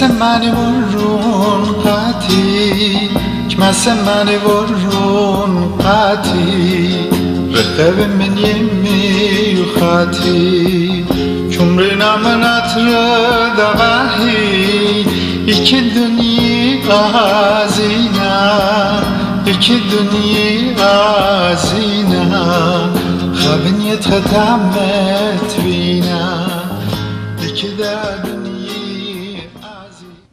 منی ورون قاتی کمس منی ورون قاتی رقب من یمی خاتی چمری نامنات دغاهی iki dünya azina iki dünya azina خبنيت ختمت فينا كده دنيا عزيز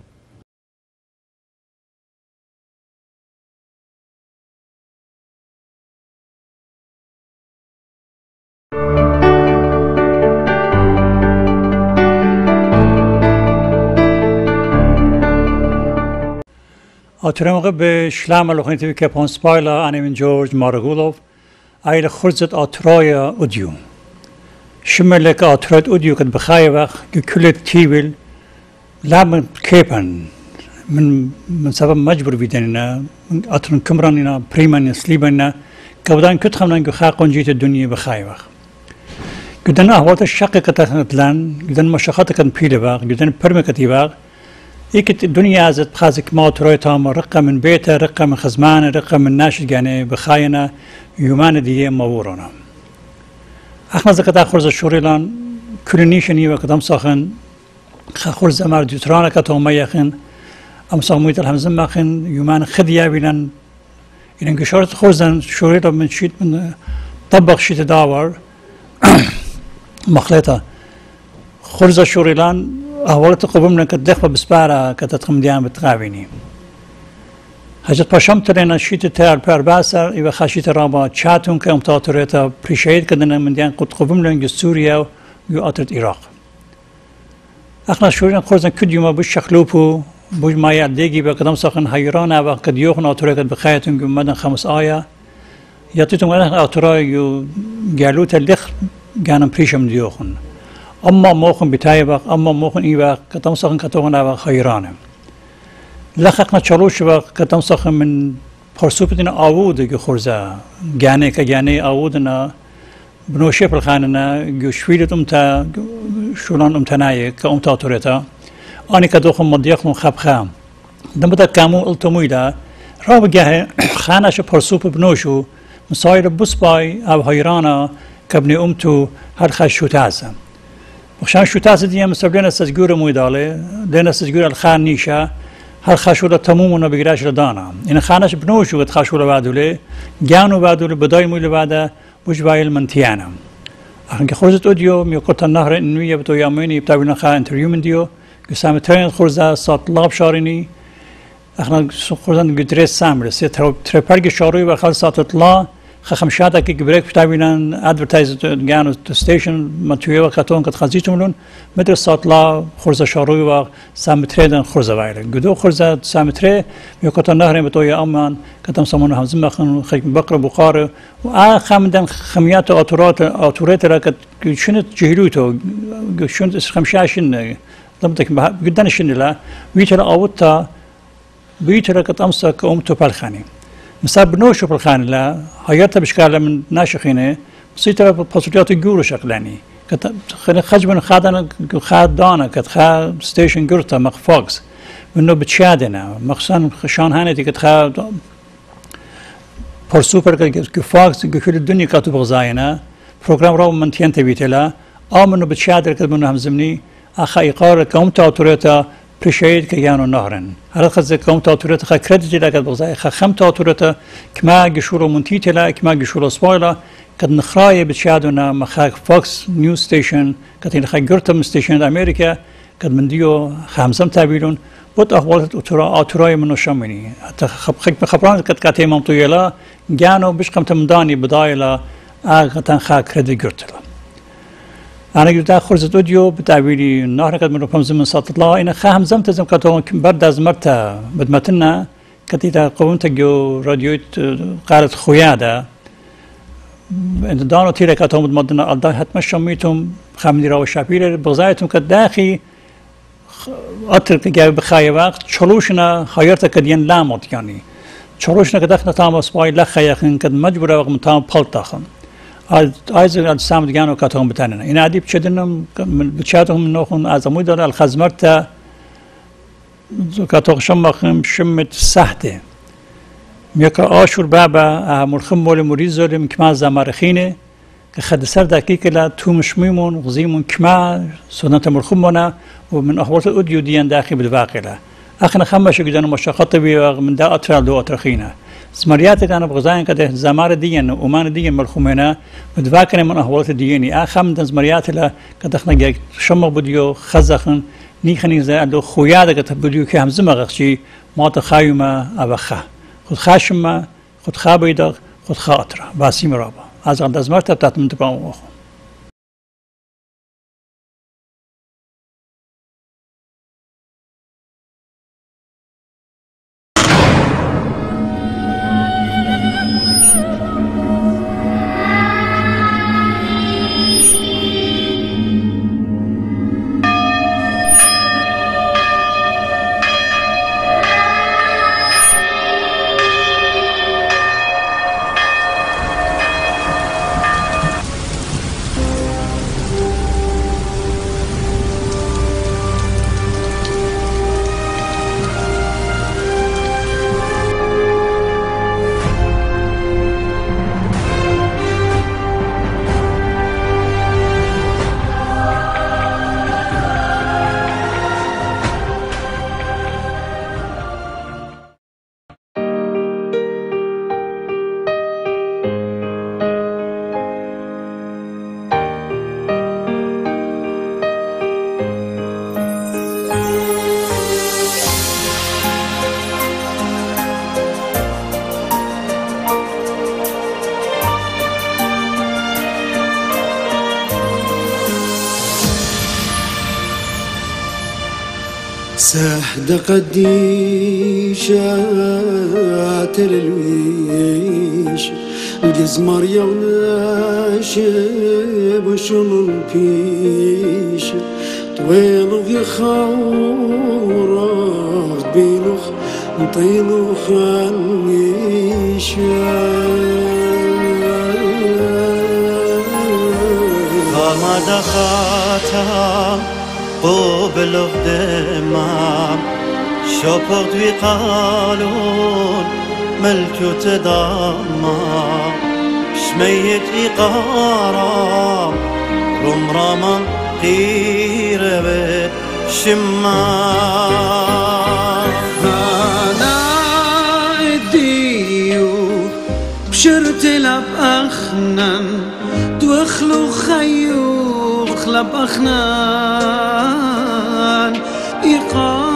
آترمقه به شلام لخنیتی که پانسپایلا من جورج مارگولوف ایل خرزت آترای اودیو شمل که آترایت اودیو کد بخای وقت که کلت تیبل لام کیپن من سبب مجبور بیدنینا آترن کمرانینا پریمانی سلیبنا که بدان کت خمنان که خاقون جیت دنیا بخای وقت گدن احوالت الشق کتلان گدن مشاخات کن پیل وقت گدن پرمکتی وقت یک دنیا ازت بخازك ما ترويتهم رقة من بيته رقة من خزمانه رقة من ناشد يعني بخاينة يومان دي مورنا احنا زكتا خرز الشوريلان كلنيشني وكتم ساخن خرز مار ديوترانا كتوم يخن ام صامويت الحمزم ماخن يومان خديا بينن ان كشورت خرزن شوريلا من شيت من طبق شيت داور مخلطه خرز الشوريلان أولت قبمنا كدخل بسبارة كتتخم ديان بتقابيني هجت باشم ترينا شيت تار بار باسر إذا خاشيت رابا تشاتون كأمتاطريتا بريشيد كدنا من ديان قد قبمنا يو سوريا ويو أطرت العراق احنا شورينا خرزن كد يوما بوش شخلوبو بوش ما يعديجي بقدم ساخن حيرانا وقد يوخن أطريتا بخايتون يو مدن 5 آية يعطيتم أنا أطراي يو جالوتا اللخ جانم بريشم ديوخن اما موخن بتاعي وقت اما موخن اي وقت كتم ساخن كتوغن وقت خيرانه لخقنا چلوش وقت كتم ساخن من پرسوبتين آوود که خورزه گانه که گانه آوودنا بنوشه پلخاننا گوشویلت امتا شولان امتنایه که امتا تورتا آنی که دوخن مضيقن خبخام دمتا کامو التمویلا را بگه خانش پرسوب بنوشو مساير بسباي او خيرانه كابني امتو هر خشوتازه وشان شو تاسد ديام مسبلين استجور مويداله لين استجور الخان نيشا هل خاشوله تمومنا بقراش لدانا إن خانش بنوشو قد خاشوله بعدوله جانو بعدوله بداي مويل بعده وش بايل منتيانا أخن كخرجت أوديو ميقطع النهر إنوية بتو ياميني بتاعنا خا انتريو من ديو قسام ترين خرجة صوت لاب شاريني أخنا خرجان قدرس سامر سي تريبارج شاروي وخال صوت لا خمشاتا كي بريك بتاعنا ادفرتايز جانو ستيشن ماتيو كاتون قد خزيتملون مدر صوت لا خرزة شاروي و سامتريدن خرزة وايل قدو خرزة سامتري ميقطع النهر بتو يامان كتم سمون همزم مخن خيك بقرة بقارة وآخمدن خميات أطورات لك شنت جهلوتو شنت خمشاشن ضمتك جدا شن لا ويتلا أوتا ويتلا كتمسك أمتو بالخاني مساب بنوشو بالخاني لا هيرتا بشكال من ناشخينه بسيطة بصوتيات الجورو شكلاني خجبن خادنا خادانا كت خا ستيشن جورتا مخ فوكس منو بتشادنا مخصان شان هانتي كت خا پر سوپر که فاکس که کل دنیا کاتو بغزاینا پروگرام رو منتین تبیتلا آمنو بتشادر که منو همزمنی آخا ایقار که امتا اتورتا پرشید که یانو نهرن هر خز که امتا اتورتا خا کردیتی لکت بغزای خا خمتا اتورتا کما گشورو منتیتلا کما گشورو سپایلا که نخرای بتشادونا مخا فاکس نیوز ستیشن که نخا گرتم ستیشن امریکا که من دیو خامزم تابیلون بود احوالت اتورای منو شامینی حتی خبران کتی منطویلا جانو بشقم تمدانی بدایلا آغتان خاک کردی گرتلا. أنا قلت خرجت أوديو بتعبيري النهر قد من رفهم زمن ساط الله إن خاهم زمت زم كتوم برد أزمرتها بدمتنا كتيتا قومت جو راديو قالت خويادا إن دانو تيرا كتوم بدمتنا الله حتما شميتم خامني راو شابير بغزايتم كداخي أتر كجاي بخاي وقت شلوشنا خيرت كدين لامط يعني شلوشنا كدخنا تام أسبوعي لخيخن كد مجبورة وقت تام بلطخن آیزه از سامد گانو کاتون بتنن این عادی بچدنم بچاتهم نخون از امید داره الخزمرتا كاتوق شمخم شمت سحته ميكا آشور بابا مرخم مول مريزو لم كما زمارخينه كخد سر دقيقة لا تومشميمون غزيمون كما سنة مرخمونا ومن أحوال الأوديو ديان داخل بالواقع أخنا خمسة جدنا مشاقط بي من دا أطفال دو أطرخينا سمريات كان بغزاين كده زمار ديان ومان ديان مرخمنا مدواكنا من أحوال الدياني آخام دن سمريات لا كده خنا شمخ بديو خزخن نيخني زي لو خويا كده بديو كهم زمغشي ما تخايما أبخا خود خاشما خود خابيدغ خود خاطرة باسيم رابا از آن دزمرت تبتت منتقام آخو سهد قديشة تلويش الجزمر يوناش بشل البيش طويل في خورة بيلوخ طيلو خانيشة فما دخاتا قبل قدمام شوفت وقالون ملكوت داما شميت إقارا رمراما قيرة شمام أنا إديو بشرت لب أخنن دوخلو خيو خلب أخنان إقارة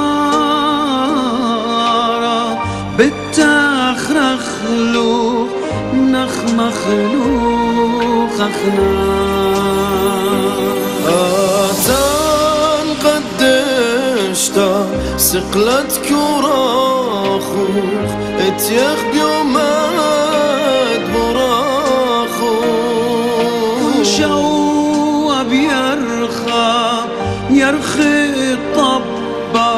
بالتخرخلو نخمخلو خخنان آتان قدشتا سقلت كراخوخ اتيخ بيومات براخوخ شواب يرخي الطبا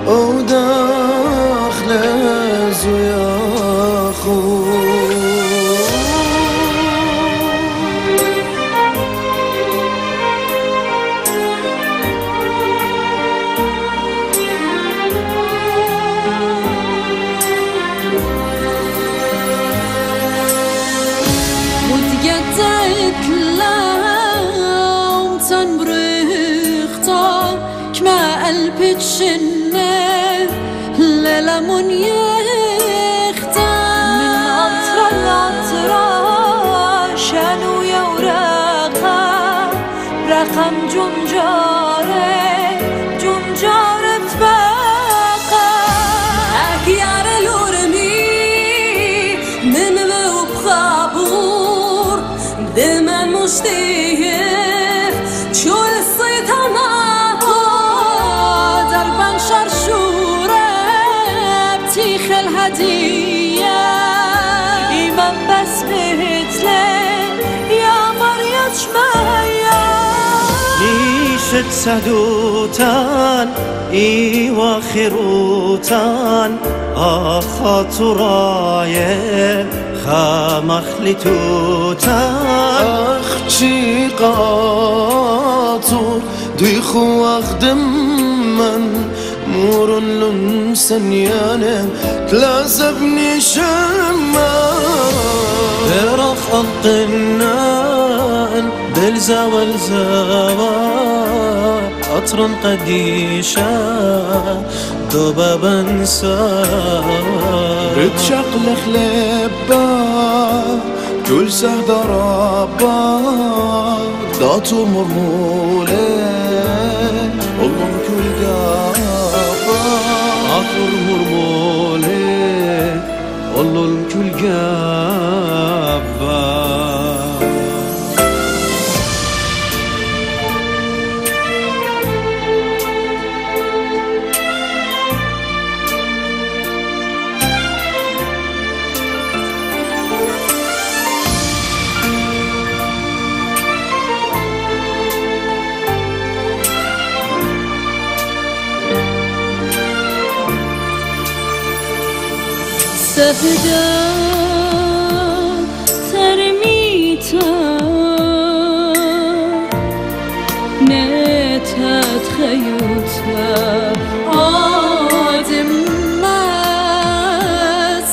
وداخل زياخوخ البتشنة للمون يختار من عطرة لعطرة شانو يورقها رقم جمجارة تبقى أكيار الورمي نمو بخابور دمن مشتيف شو الصيطانة الهدية إيمان بس بهتلن يا مريت شمايا نيشت سدوتان إيواخروتان آخاتراي خامخلتوتان أخشي قاطر ديخو أخدم من نور لن سنيانه تلازبني شما برخ القنان بلزا والزوا عطر قديشة ذبابا سوا بتشقلخ لبا كل سهد ربا داتو مرمولة والله كل قابا عطر مرمولة والله الكل قابا سهدا ترميتا نتات خيوتا آدم ما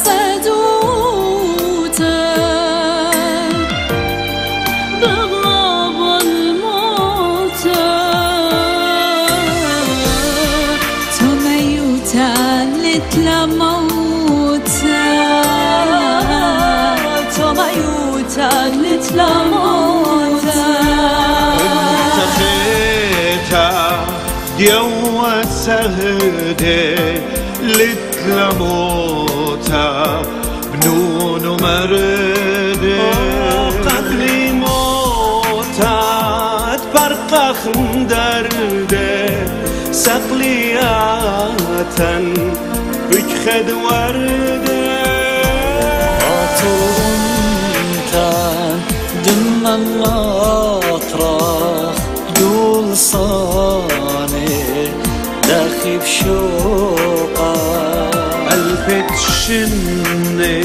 سدوتا بغاب الموتا تميوتا لتلموتا لتلموتا تخيتا ديوة سهدة لتلموتا بنون ومردة قبلي موتا تبرقخ دردة سقلياتا بكخد وردة دم الأطراف دول صاني داخي بشوقا قلبك شني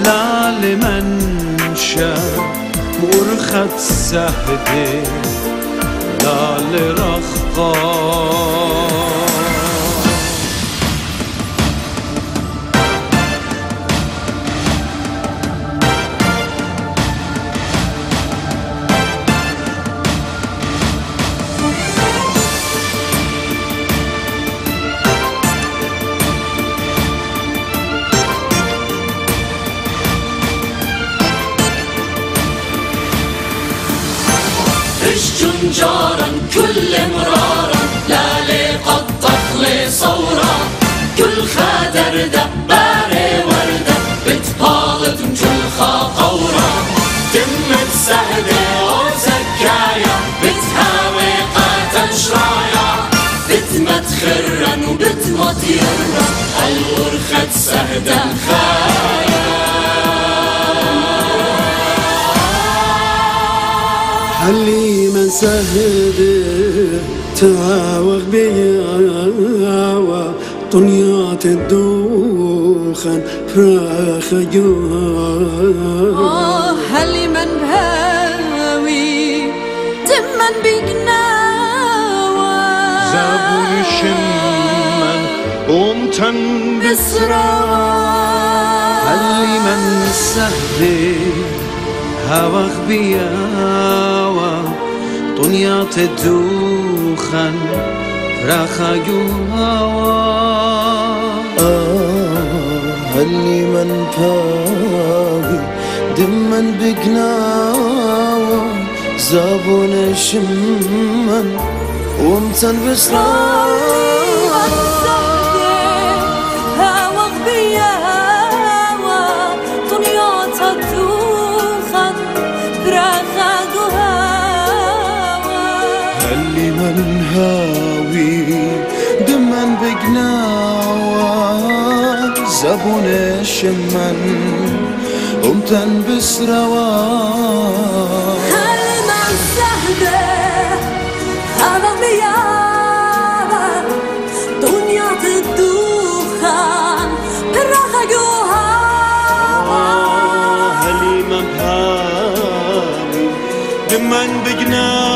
لا لمنشا مرخت سهدي لا لرخطا جنجارا كل مرارا لا لقطخ لصورا كل خادر دبارة وردة بتبالط كل خاطورة دمت سهدة وزكايا بتهاوي قاتل شرايا بتمت خرا وبتمت يرا الورخة سهدة خايا حليما سهدة تعاوغ بياوة طنيات الدوخن فراخ جوا حليما بهاوي تمن بقناوة زابون شمن ومتن بسراوة حليما سهدة هواخ بياوة طنيات الدوخن راخا جواوا هلي من باوي دمن بقناوة زابون شمن ومتن بسراوة هواخ بياوة طنيات الدوخن راخا جواوا اللي من هاوي دمن بقناوة زبون الشمن ومتن بسروا هلما سهدة هذا بياوة دنيا الدوخان براخة جواوا هلي من هاوي دمن بقناوة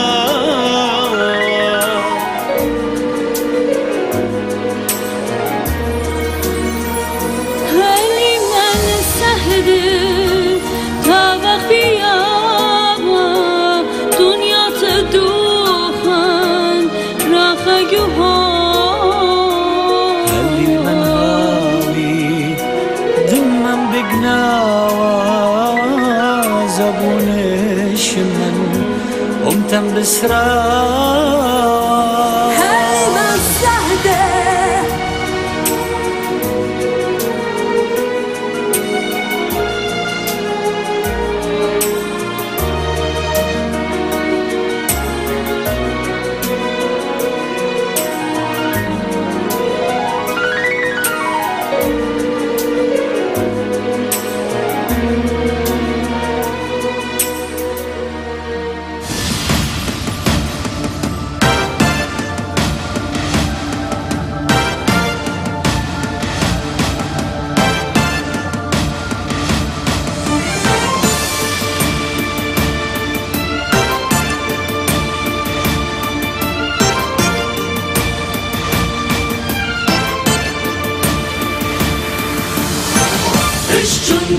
تم بسرار هاي ما السهدة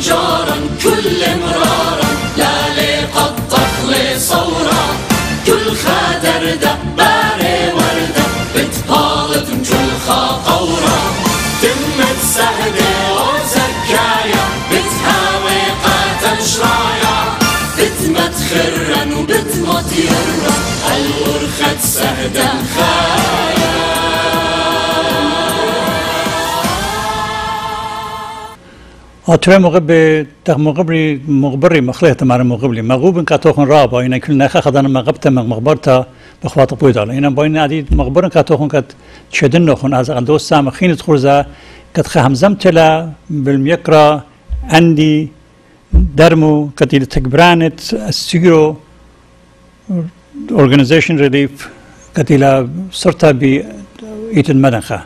جارا كل مرارا لا لقطف لصورا كل خادر دباري وردة بتبالط كل خاقورا تمت سهدة وزكايا بتهاوي قاتل شرايا بتمت خرا وبتموت يرا الورخة سهدة خايا أترى مغبري مخلية مع مغبري مغوب كاتوخن رابا إن كل نخا خدنا مغبته مغبرته بخوات بويدال إن باين عديد مغبرن كاتوخن كات شدنه خن از عندوس سام خين تخرزا كات خهمزمت لا بالميكرا عندي درمو كتير تكبرانت السيرو organization relief كتيلا صرتا ب إيت المدنخة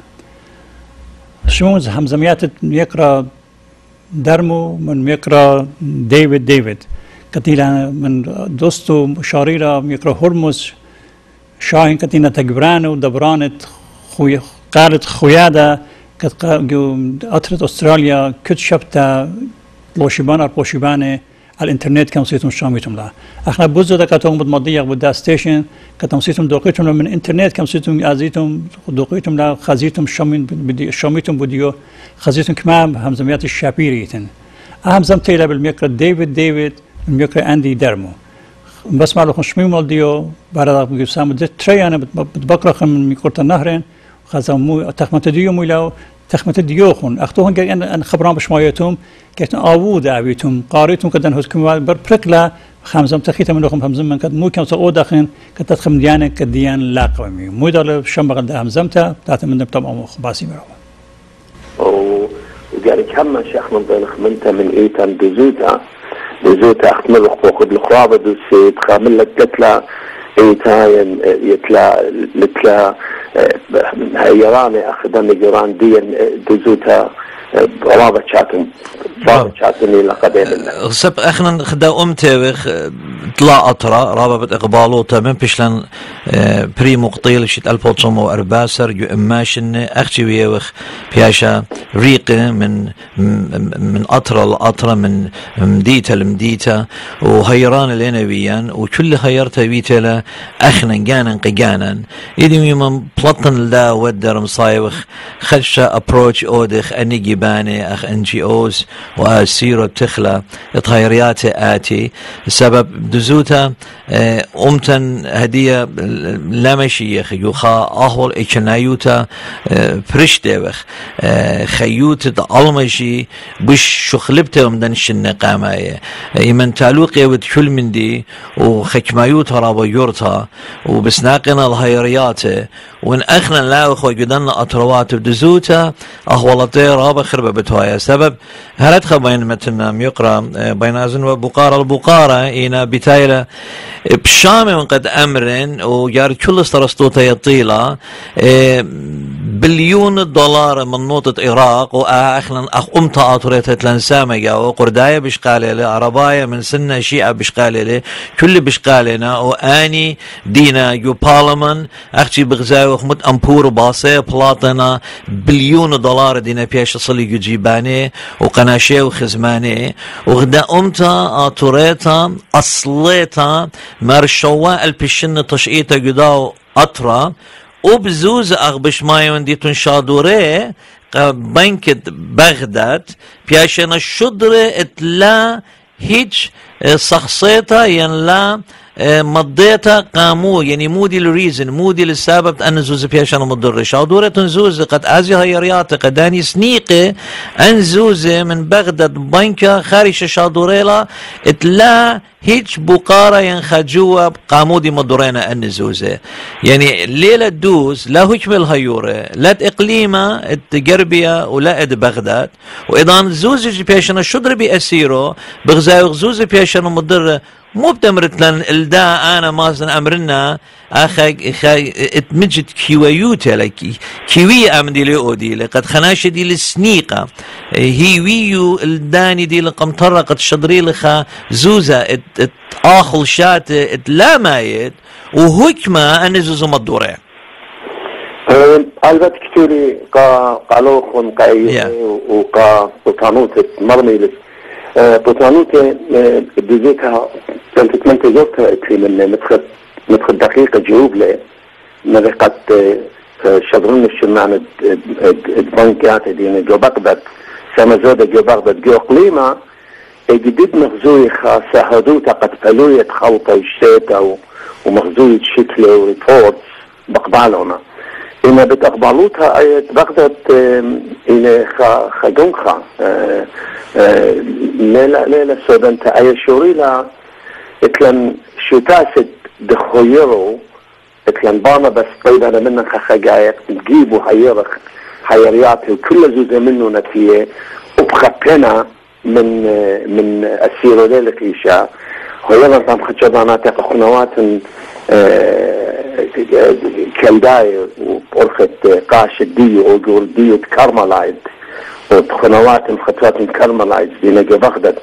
شموز همزميات يقرأ درمو من يقرأ ديفيد كتيلا من دوستو شاريرا يقرأ هرمز شاهين كتينا تكبرانو دبرانت قالت خويادة أطرت أستراليا كت شبتا لوشيبان أربوشيباني على الانترنت كم صيتم شاميتم لا احنا بوزو دا كاتون بمضيق بدا ستيشن كتم صيتم دوقيتم من الانترنت كم صيتم ازيتم دوقيتم لا خزيتم شاميتم بوديو خزيتم كمان همزميات الشابيريتن همزمت الى بالميكرو ديفيد الميكرو اندي درمو بس ما لكم شمي مالديو بعد بيسام تري انا بتبقرخ من ميكورت النهرين خزمو تخمت ديو ميلاو تخمت ديوخون اختوهن ان خبران بشمايتهم كيت آوود أبيتم قاريتم كدن هسكم بربركلا خمسة تخيت منكم خمسة من كد مو كم سو داخن كتدخم ديانة كديان لا قومي مو دار شنبغ ده همزمته بتاعت من طبعا خباسي مروا وقال كم شيخ من بين خمنته من إيتان بزوتا أخمل وخد الخوابة دوسي تخامل لك تتلا إيتاين يتلا لتلا هيراني أخدم جيران دين دوزوتا رابط شاتني لقبين سب اخنا خدا امتوخ طلع اطرا رابط اقبالوتا من بشلن بري مقطيل شيت 1914 جو اماشن اختي ويوخ بياشا ريقه من اطرا لاطرا من مديتا لمديتا وهيران لينويان وكل هيرتا بيتلا اخنا قانا يدي من بلطن لا ودر مصايوخ خدشا ابروتش اودخ انيجي باني اخ ان جي اوز واسيرو تخلى تغيريات اتي السبب دزوتا امتن هديه لامشيخ يوخا اهول ايشنايوتا فرشتوخ خيوت المشي بش شخلبته مدن النقامه يمن تعلوقي وتشل من دي وخكمايوتا رابا يورتا وبسناقنا الهيريات وان اخنا لا اخو جدنا اطروات بدزوتا اهولتي رابا خربه بتوايا سبب هلتخ بين متن يقرا بين ازن وبقاره البقاره انا بتايله بشام قد امر وجار كل استرستوتا يطيله بليون دولار من نقطة العراق واخنا امتا اطريت تلنسامجا وقردايه بشقالله عربايه من سنه شيعه بشقالله كل بشقالنا واني دينا جو بارلمان اختي بغزاوي خمت امبور باصي بلاطنا بليون دولار دينا بيش صلي جيباني وقناشي وخزماني وغدا امتا اطريتا اصليتا مرشوا البشن تشقيتا قداو اطرا وبزوز اغبش مايون دي تنشادوري بنكت بغداد بياشنا الشدرة اتلا هيج شخصيتها ين لا مضيتها قامو يعني مودي الريزن مودي للسبب أن زوز بيشان مضر شادورة زوز قد أزي هيريات قداني سنيقة أن زوز من بغداد بنكا خارج شادوريلا اتلا هيج بقارة ينخجوا قامودي مضرينا أن زوزة يعني ليلة دوز لا حكم الهيورة لا إقليمة التجربية ولا بغداد وإذا زوز بيشان شدر بأسيرو بغزاو زوز بيشان مضر مو بتمرت لن الدا انا مثلا امرنا اخي اتمجد كيويوتا لك كيوي امدي لي قد خناش دي السنيقه هي ويو الداني دي القمطره قد شدري لخا زوزه اخل شات لا مايد وهكما ان زوزه مدوره البته كتيري قالوخن قاي وقا وطانوت مرمي بطانوت بذيكها كانت من تزورتها من مدخل دقيقة جيوب لي نرقت شبرون الشمعن البنكات دين جو بغداد سمزودة جو بغداد جو قليمة جديد مخزوي خاصة هدوتا قد فلوية خلطة الشتاء ومخزوية شكلة وريبورتس بقبالونا إن بتقبلوتها أي بغداد إلى خدونخا ليلة سودان تأي شوريلا إتلن شو تاسد دخيرو إتلن بانا بس طيبنا منك خجايق تجيبوا حيرياتي وكل زوزة منه نتيه وبخبنا من أسيرو ليلة إيشا هيلا نظام خجبانات قنوات كالداي وبرخت قاش الديو وجور ديو تكرملايد وقنوات خطوات كرملايد دينا بغداد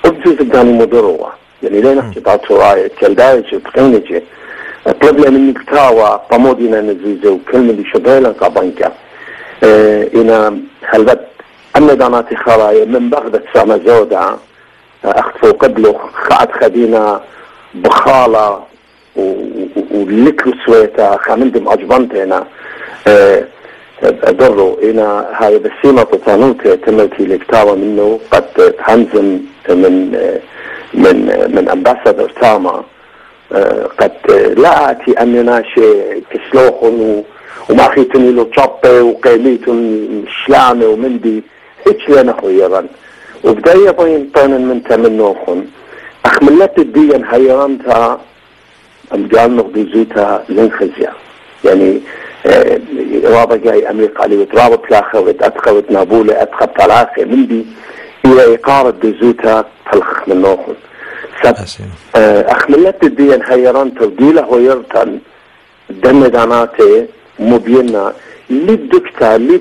وبجوز بداني مدروة يعني لين نحكي بعطوراي كالداي وتقينجي طلب لي مني كتاوى طمودينا نزيزة وكلمة اللي شبهلا قابنكا إنا هلبت أنا داناتي خرايا من بغداد سامة زودة أخطفوا قبله خعد خدينا بخالة ولكلو سويتا خامندم أجبانتنا أدروا إنا هاي بسيمة طانوت تملتي لكتاوى منه قد تهنزم من أمباسادر تاما قد لا أتي أننا شيء كسلوخن وما خيتني له تشابي وقيميتن شلامة ومندي هيك لنا خيرا وبداية طين من تمنوخن أخملت الدين هيرانتها قال نقضي زيتها لنخزيا يعني رابط جاي أمريكا علي وترابط لاخر وتأدخل وتنابولة أدخل تلاخر مندي إلى إقارة بزيتها تلخخ من نوخن أخملت الدين هيران تبديله ويرتن دم داناتي مبينة للدكتا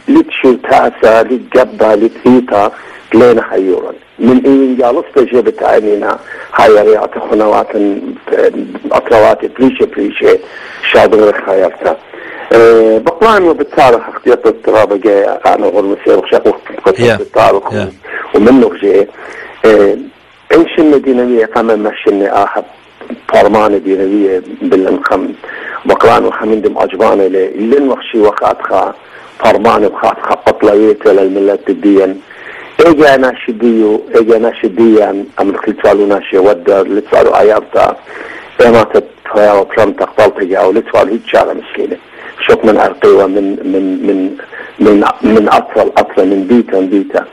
لتشوتاسا لتجبا لتهيتا لين حيورا من إن جالس تجربة عينينا هاي رياض خنوات أطروات بريشة شادر خيارتا بقلان وبالتاريخ اختيارات الترابة جاي أنا غرمسي وشاقوه قصة التاريخ ومنه جاي إنشن دينوية قام مشن آخر فرمان دينوية بالانخم بقلان وخمندم أجباني اللي نوخشي وقعتها فرمان وقعتها قطلوية للملات الدين اجا ناشديا امن كلتوالو ناشي ودر لتوالو ايارتا اما تتفايا وبلان تقبلتجا او لتوالو هيك شارع مسكينة شوك من ارقيوة من اطفال من بيتا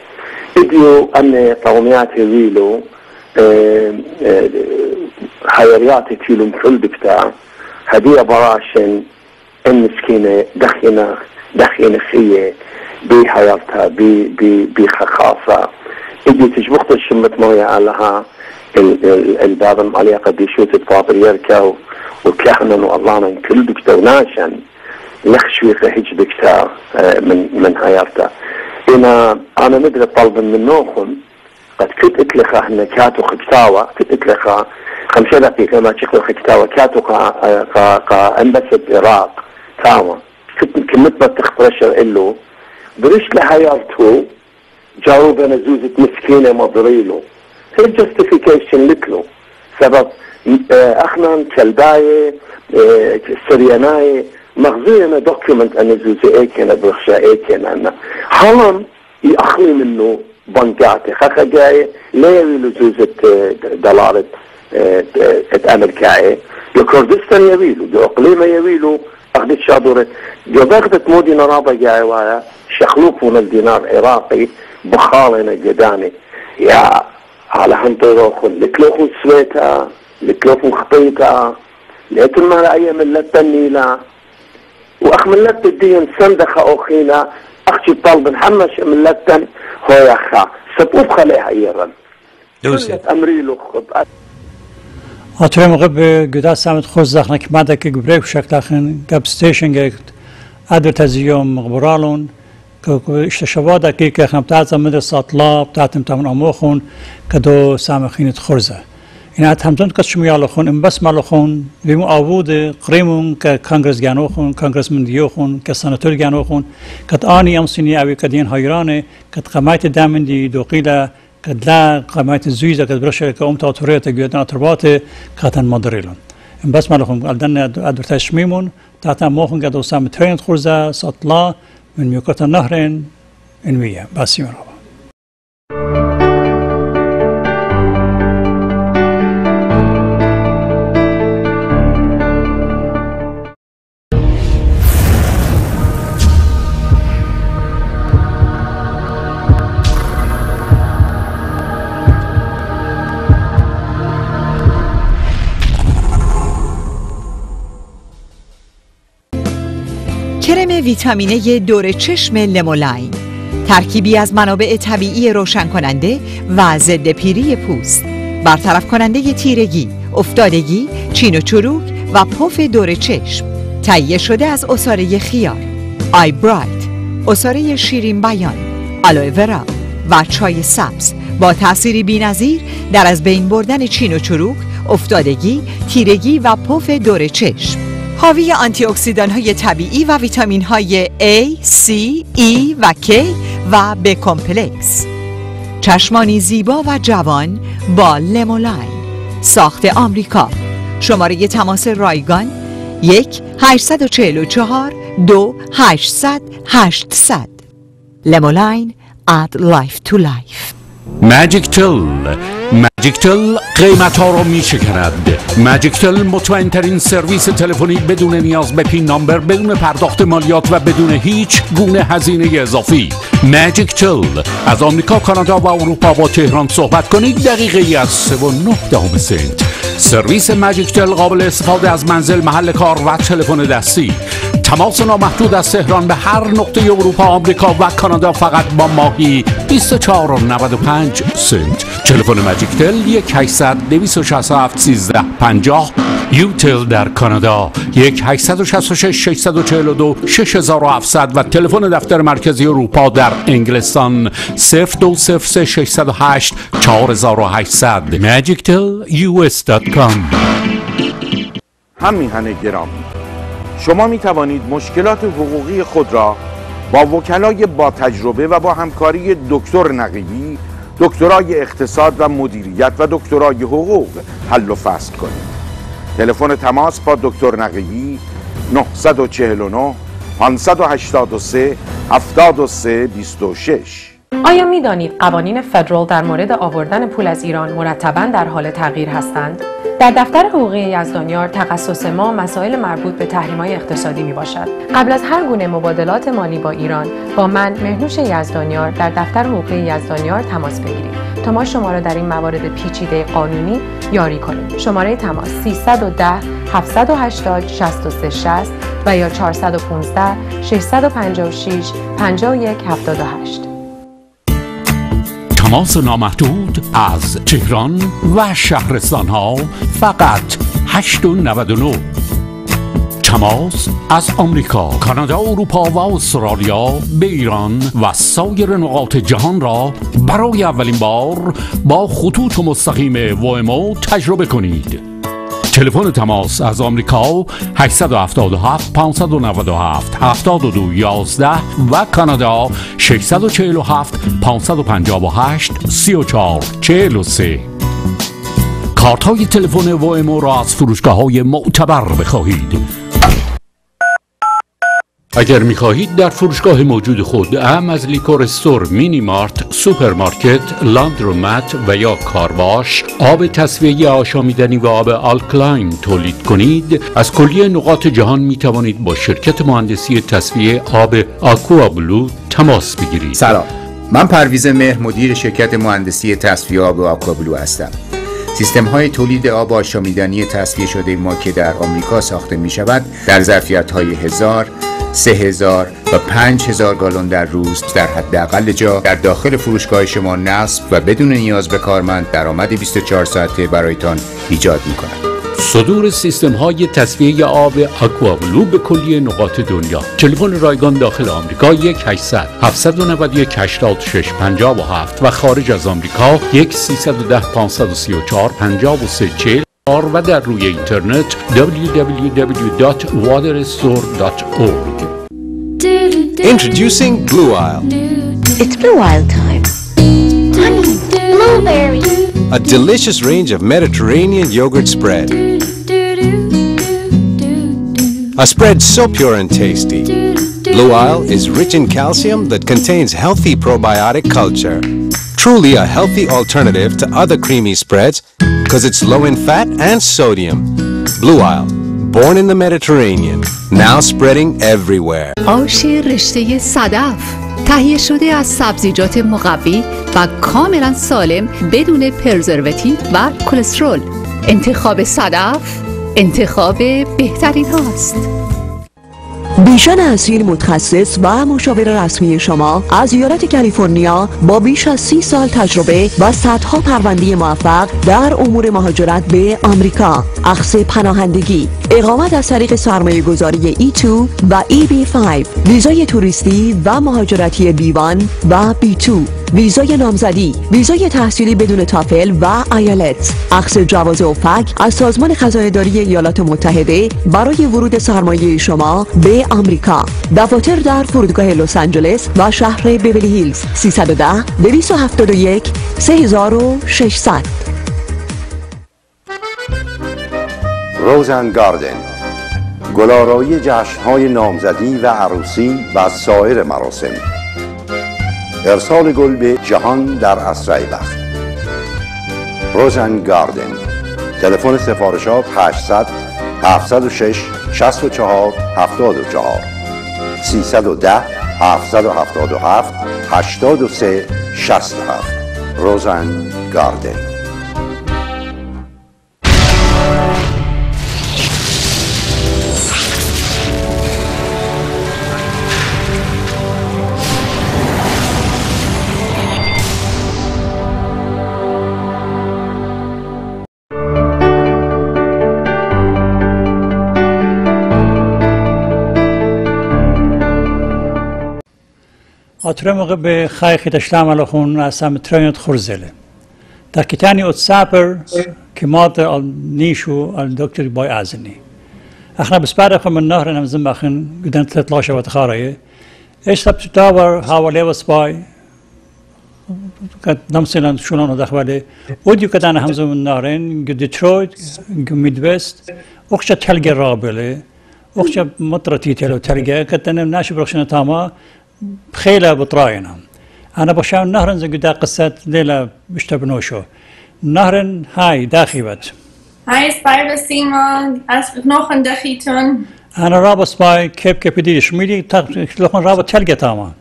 اديو ان طومياتي ويلو حيرياتي تيلو مفل بكتا هدية براشن المسكينة دخينة خيه بحياتها بخخاصة إدي تجبخت الشمة موية علىها الباب عليها قد يشوت الطابر يركا وكحنا والله كل بكتا وناشا لخشوي خهج بكتا من حياتها أنا مدري طلب من نوخن قد كنت اتلخا هنا كاتو خكتاوة كنت اتلخا 5 دقيقة ما تشكل خكتاوة كاتو قا انبسط العراق تاوة كنت ما تخبرشر إلو بريش لحياته جاوب أنا زوزة مسكينة مضريله هي جاستيفيكيشن لكله سبب احنا كالباية سرياناية مغزوية دوكيومنت أنا زوزة ايكينا برخشا ايكينا أنا حرام يأخلي منه بنكاتي خخ جاي لا يويلو جوزة دولار أمريكا جو كردستان يويلو جو إقليم يويلو أخذت شادورة جو باخدت مودي نرابة جاي ويا شخلوفون الدينار عراقي بخالنا جداني يا على هنطروخن لكلوخو سويتا لكلوخو خطيتا لكن ما رأي من لتنينا وأخ من لت الدين سندخ أخينا أختي طالب حمش من لتن هو يا أخا سبوب خليها إيران دوسي أمريلو خب آتوی موقع به گدا سمت خوش زخنه که ماده که گبریک شکل خن گب ستیشن گرفت ادورتازیوم مقبرالون که اشتشوا دقیقه خم تعز مدر ساطلاب تعتم تمن آموخون که دو سامخینت خورزه این همتون که شمیال خون ام بس مال خون بیمو آوود قریمون که کانگرس گانو خون کانگرس مندیو خون که سناتور گانو خون که آنی امسینی اوی کدین هایرانه که قمایت دامندی دو قیله که دلا قمایت زویزه که برشه که امت آتوریت گیودن آتربات کاتن مادریلون ام بس مال خون الدن ادورتاش میمون تعتم موخون که دو سامترینت خورزه ساطلا من میوکات نهرن انویا باسی مرحبا کرم ویتامینه دور چشم لمولاین، ترکیبی از منابع طبیعی روشن کننده و ضد پیری پوست، برطرف کننده تیرگی، افتادگی، چین و چروک و پف دور چشم، تهیه شده از عصاره خیار، آی برایت، عصاره شیرین بیان، آلوئه ورا و چای سبز با تأثیری بی‌نظیر در از بین بردن چین و چروک، افتادگی، تیرگی و پف دور چشم. حاوی آنتی اکسیدان های طبیعی و ویتامین های A, C, E و K و B کمپلکس. چشمانی زیبا و جوان با لمولاین. ساخت آمریکا. شماره تماس رایگان 1-844-2-800-800. لمولاین add life to life. ماجیک تل قیمت ها رو می شکند. ماجیک تل مطمئن ترین سرویس تلفنی بدون نیاز به پین نامبر، بدون پرداخت مالیات و بدون هیچ گونه هزینه اضافی. ماجیک تل از آمریکا، کانادا و اروپا با تهران صحبت کنید دقیقه از 3.9 سنت. سرویس ماجیک تل قابل استفاده از منزل، محل کار و تلفن دستی. تماس نامحدود از تهران به هر نقطه اروپا، آمریکا و کانادا فقط با ماهی 24.95 سنت. تلفن ماجیک تل 1-800-267-1350. یوتل در کانادا 1-866-642-6700 و تلفن دفتر مرکزی اروپا در انگلستان 02-608-4800. magictel.us.com. هم میهن گرامی، شما می توانید مشکلات حقوقی خود را با وکلای با تجربه و با همکاری دکتر نقیبی، دکترای اقتصاد و مدیریت و دکترای حقوق حل و فصل کنید. تلفن تماس با دکتر نقیبی 949 583 7326. آیا می دانید قوانین فدرال در مورد آوردن پول از ایران مرتباً در حال تغییر هستند؟ در دفتر حقوقی یزدانیار تخصص ما مسائل مربوط به تحریم‌های اقتصادی می باشد. قبل از هر گونه مبادلات مالی با ایران با من مهنوش یزدانیار در دفتر حقوقی یزدانیار تماس بگیرید تا ما شما را در این موارد پیچیده قانونی یاری کنیم. شماره تماس 310 780 6360 و یا 415 656 5178. تماس نامحدود از تهران و شهرستان ها فقط 8.99. تماس از آمریکا، کانادا، اروپا و استرالیا به ایران و سایر نقاط جهان را برای اولین بار با خطوط مستقیم وایمو تجربه کنید. تلفن تماس از آمریکا 877 597 7211 و کانادا 647 558 3443. کارت های تلفن وایمو را از فروشگاه های معتبر بخواهید. اگر می‌خواهید در فروشگاه موجود خود اعم از لیکور استور، مینی مارت، سوپرمارکت، لاندرومت و یا کارواش آب تصفیه آشامیدنی و آب آلکلاین تولید کنید، از کلیه نقاط جهان می‌توانید با شرکت مهندسی تصفیه آب آکوا بلو تماس بگیرید. سلام، من پرویز مهر، مدیر شرکت مهندسی تصفیه آب آکوا بلو هستم. سیستم های تولید آب آشامیدنی تصفیه شده ما که در آمریکا ساخته می شود در ظرفیت های 1000 3000 و 5000 گالن در روز در حداقل جا در داخل فروشگاه شما نصب و بدون نیاز به کارمند درآمد 24 ساعته برایتان ایجاد می کند. صدور سیستم های تصفیه آب آکوا بلو به کلیه نقاط دنیا. تلفن رایگان داخل آمریکا 1-800 791 8657 و خارج از آمریکا 1-310 534 5340 و در روی اینترنت www.waterstore.org. Introducing Blue Isle. It's Blue Isle time. Honey, blueberry. A delicious range of Mediterranean yogurt spread. A spread so pure and tasty. Blue Isle is rich in calcium that contains healthy probiotic culture. Truly a healthy alternative to other creamy spreads because it's low in fat and sodium. Blue Isle, born in the Mediterranean, now spreading everywhere. آش رشته صدف تهیه شده از سبزیجات مقوی و کاملا سالم بدون پرزرواتیو و کلسترول. انتخاب صدف انتخاب بهترین هاست. بیژن اصیل، متخصص و مشاور رسمی شما از ایالت کالیفرنیا با بیش از 30 سال تجربه و صدها پرونده موفق در امور مهاجرت به آمریکا، اخذ پناهندگی، اقامت از طریق سرمایه گذاری E2 و EB5، ویزای توریستی و مهاجرتی B1 و B2، ویزای نامزدی، ویزای تحصیلی بدون تافل و آیلتس، اخذ جواز اوفک از سازمان خزانه‌داری ایالات متحده برای ورود سرمایه شما به آمریکا. دفاتر در فرودگاه لس آنجلس و شهر بیولی هیلز. 310 271 3600. روزن گاردن، گلارایی جشن‌های نامزدی و عروسی و سایر مراسم. ارسال گل به جهان در اسرع وقت. روزن گاردن. تلفن سفارشات 800 706 64 74 310 777 83 67. روزن گاردن. أترمغ بخايخ تشلام على خون أسام ترينت خرزلة. تاكيتاني أتسابر كمات النيشو الدكتور باي أزني. إحنا بسبارة من النهر أنا مزم أخن قدام 13 وتخارية. إيش سبت تاور حوالي وسباي. قد نمسلان شلون ودخوالي. وديو كدانا همزم من النهرين قد ديترويت قد ميدويست. أخشى تلقى رابلة. أخشى مطرتي تلو تلقى. كتنا ناشي برخشنا تاما. خيلة بطراينا أنا بشاو نهرن زي قدا قصة ليلة بشتبنوشو نهرن هاي داخبت هاي سباي بسيما أسف نوخن دخيتون أنا رابط سباي كيف دي شميلي تلقون رابط تلقى تاما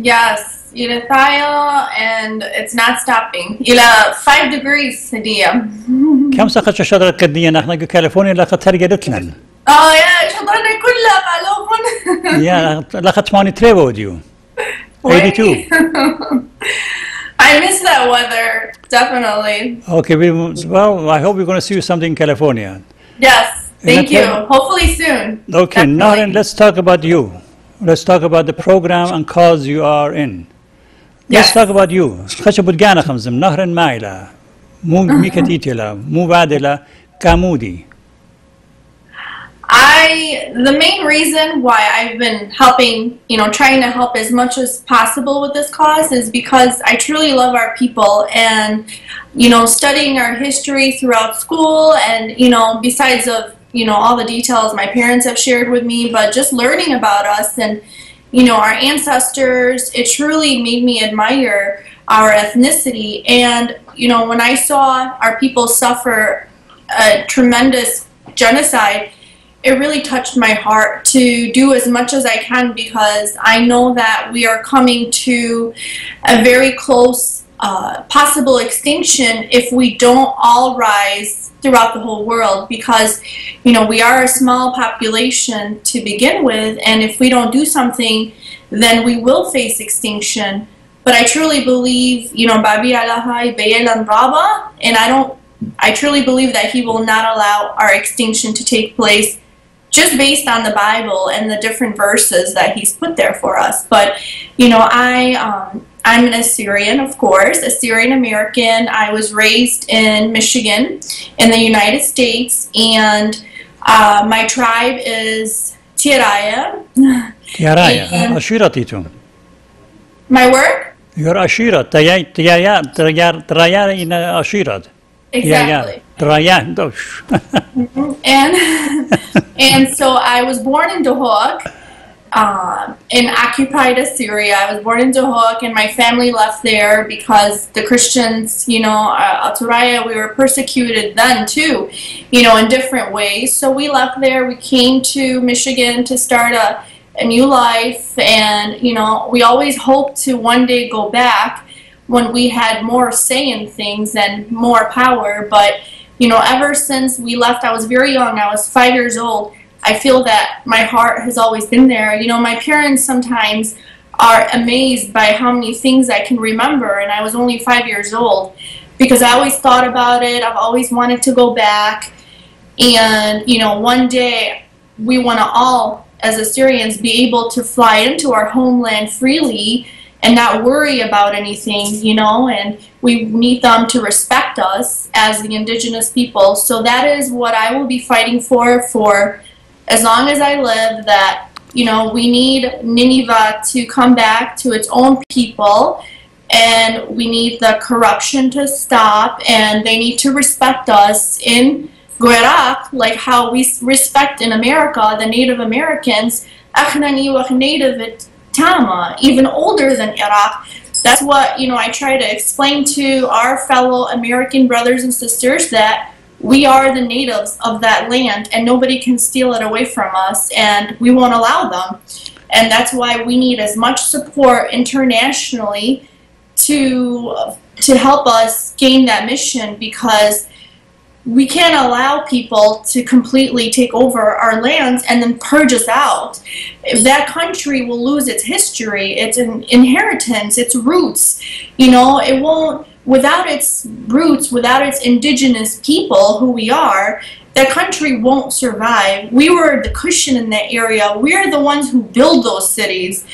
Yes, glutathione and it's not stopping. إلى 5 degrees هدية. كم ساقة شجرة كدية نحن كاليفورنيا لقد تلقى لنا يا شطرنا كلها قالوهم. يا لقد 83 وديو 82. I miss that weather, definitely. Okay, well, I hope we're going to see you something in California. Yes, thank you. Hopefully soon. Okay, Nahren, let's talk about you. Let's talk about the program and cause you are in. Let's talk about you. خش بدجانا خمسة نهرن مايلة مو ميكتيتلا مو بعدلا كامودي. The main reason why I've been helping, trying to help as much as possible with this cause is because I truly love our people and, studying our history throughout school and, besides of, all the details my parents have shared with me, but just learning about us and, our ancestors, it truly made me admire our ethnicity. And, when I saw our people suffer a tremendous genocide, it really touched my heart to do as much as I can, because I know that we are coming to a very close possible extinction if we don't all rise throughout the whole world, because we are a small population to begin with, and if we don't do something, then we will face extinction. But I truly believe, Babi Alahai Bayelan Raba, and I truly believe that he will not allow our extinction to take place just based on the Bible and the different verses that he's put there for us. But, I'm an Assyrian, of course, Assyrian American. I was raised in Michigan in the United States, and my tribe is Tiraya. Tiraya, Ashiratitum. My work? Your Ashirat, Traya in Ashirat. Exactly. And so I was born in Duhok, in occupied Assyria. I was born in Duhok, and my family left there because the Christians, Turaya, we were persecuted then too, in different ways. So we left there. We came to Michigan to start a new life, and we always hoped to one day go back when we had more say in things and more power. But ever since we left, I was very young. I was 5 years old. I feel that my heart has always been there. My parents sometimes are amazed by how many things I can remember, and I was only 5 years old, because I always thought about it. I've always wanted to go back, and one day we want to all, as Assyrians, be able to fly into our homeland freely and not worry about anything, and we need them to respect us as the indigenous people. So that is what I will be fighting for as long as I live, that, we need Nineveh to come back to its own people, and we need the corruption to stop, and they need to respect us in Guerak, like how we respect in America the Native Americans, even older than Iraq. That's what, I try to explain to our fellow American brothers and sisters, that we are the natives of that land, and nobody can steal it away from us, and we won't allow them. And that's why we need as much support internationally to help us gain that mission, because we can't allow people to completely take over our lands and then purge us out. If that country will lose its history, its inheritance, its roots. It won't, without its roots, without its indigenous people who we are, that country won't survive. We were the cushion in that area. We're the ones who build those cities.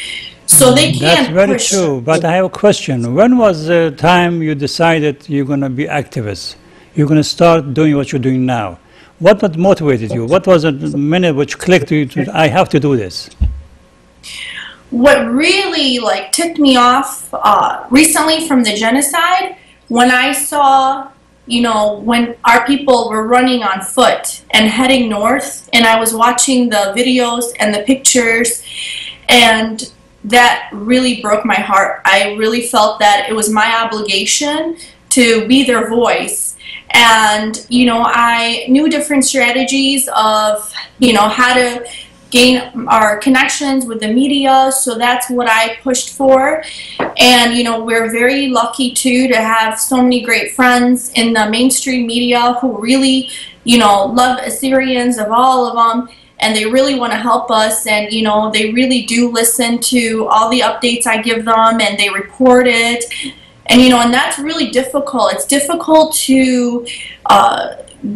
So they can't. That's very true. But I have a question. When was the time you decided you're going to be activists? You're going to start doing what you're doing now? What motivated you? What was the minute which clicked to you I have to do this? What really ticked me off recently from the genocide, when I saw, when our people were running on foot and heading north, and I was watching the videos and the pictures, and that really broke my heart. I really felt that it was my obligation to be their voice. And, I knew different strategies of, how to gain our connections with the media. So that's what I pushed for. And, we're very lucky, too, to have so many great friends in the mainstream media who really, love Assyrians, of all of them. And they really want to help us. And, they really do listen to all the updates I give them, and they report it. And, and that's really difficult. It's difficult to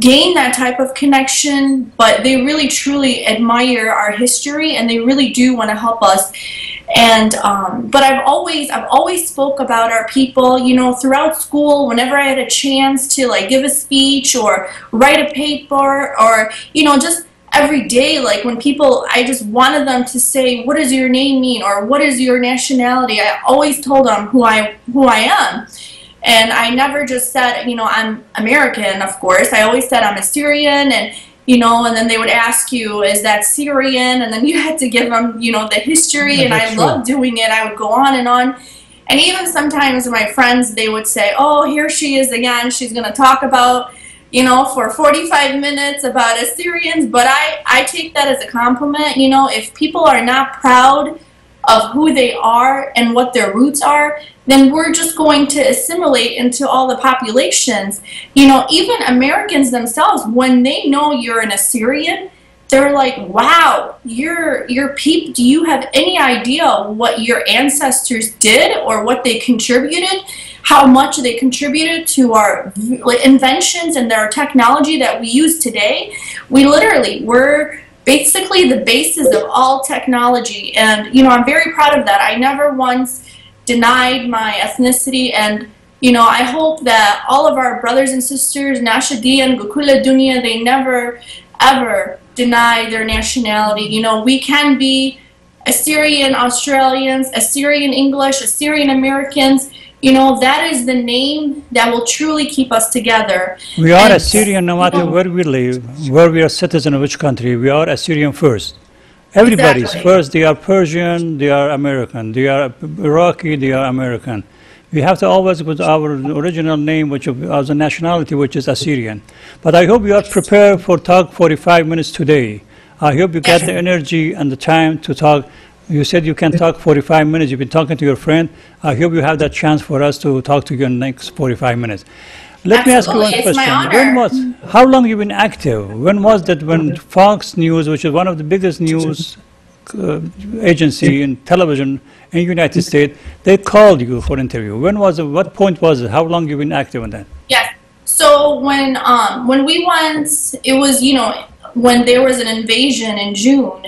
gain that type of connection, but they really truly admire our history, and they really do want to help us. And but I've always spoke about our people, throughout school, whenever I had a chance to give a speech or write a paper, or just every day, when people, I just wanted them to say, what does your name mean, or what is your nationality? I always told them who I am. And I never just said, I'm American, of course. I always said I'm Assyrian, and, you know, and then they would ask you, is that Syrian? And then you had to give them, you know, the history, and I loved doing it. I would go on. And even sometimes my friends, they would say, oh, here she is again. She's going to talk about, you know, for 45 minutes about Assyrians. But I take that as a compliment. You know, if people are not proud of who they are and what their roots are, then we're just going to assimilate into all the populations. You know, even Americans themselves, when they know you're an Assyrian, they're like, wow, you're people. Do you have any idea what your ancestors did or what they contributed, how much they contributed to our inventions and their technology that we use today? We're basically the basis of all technology. And, you know, I'm very proud of that. I never once denied my ethnicity, and, you know, I hope that all of our brothers and sisters, Nashadiyan, Gukula Dunya, they never, ever deny their nationality. You know, we can be Assyrian Australians, Assyrian English, Assyrian Americans. You know, that is the name that will truly keep us together. We are Assyrian no matter where we live, where we are citizen of which country. We are Assyrian first. Everybody's first. They are Persian, they are American. They are Iraqi, they are American. We have to always put our original name, which as a nationality, which is Assyrian. But I hope you are prepared for talk 45 minutes today. I hope you get the energy and the time to talk. You said you can talk 45 minutes. You've been talking to your friend. I hope you have that chance for us to talk to you in the next 45 minutes. Let me ask you one question. How long have you been active? When was that when Fox News, which is one of the biggest news agency in television in the United States, they called you for interview? When was it? What point was it? How long you been active on that? Yes. So when we went, it was, you know, when there was an invasion in June.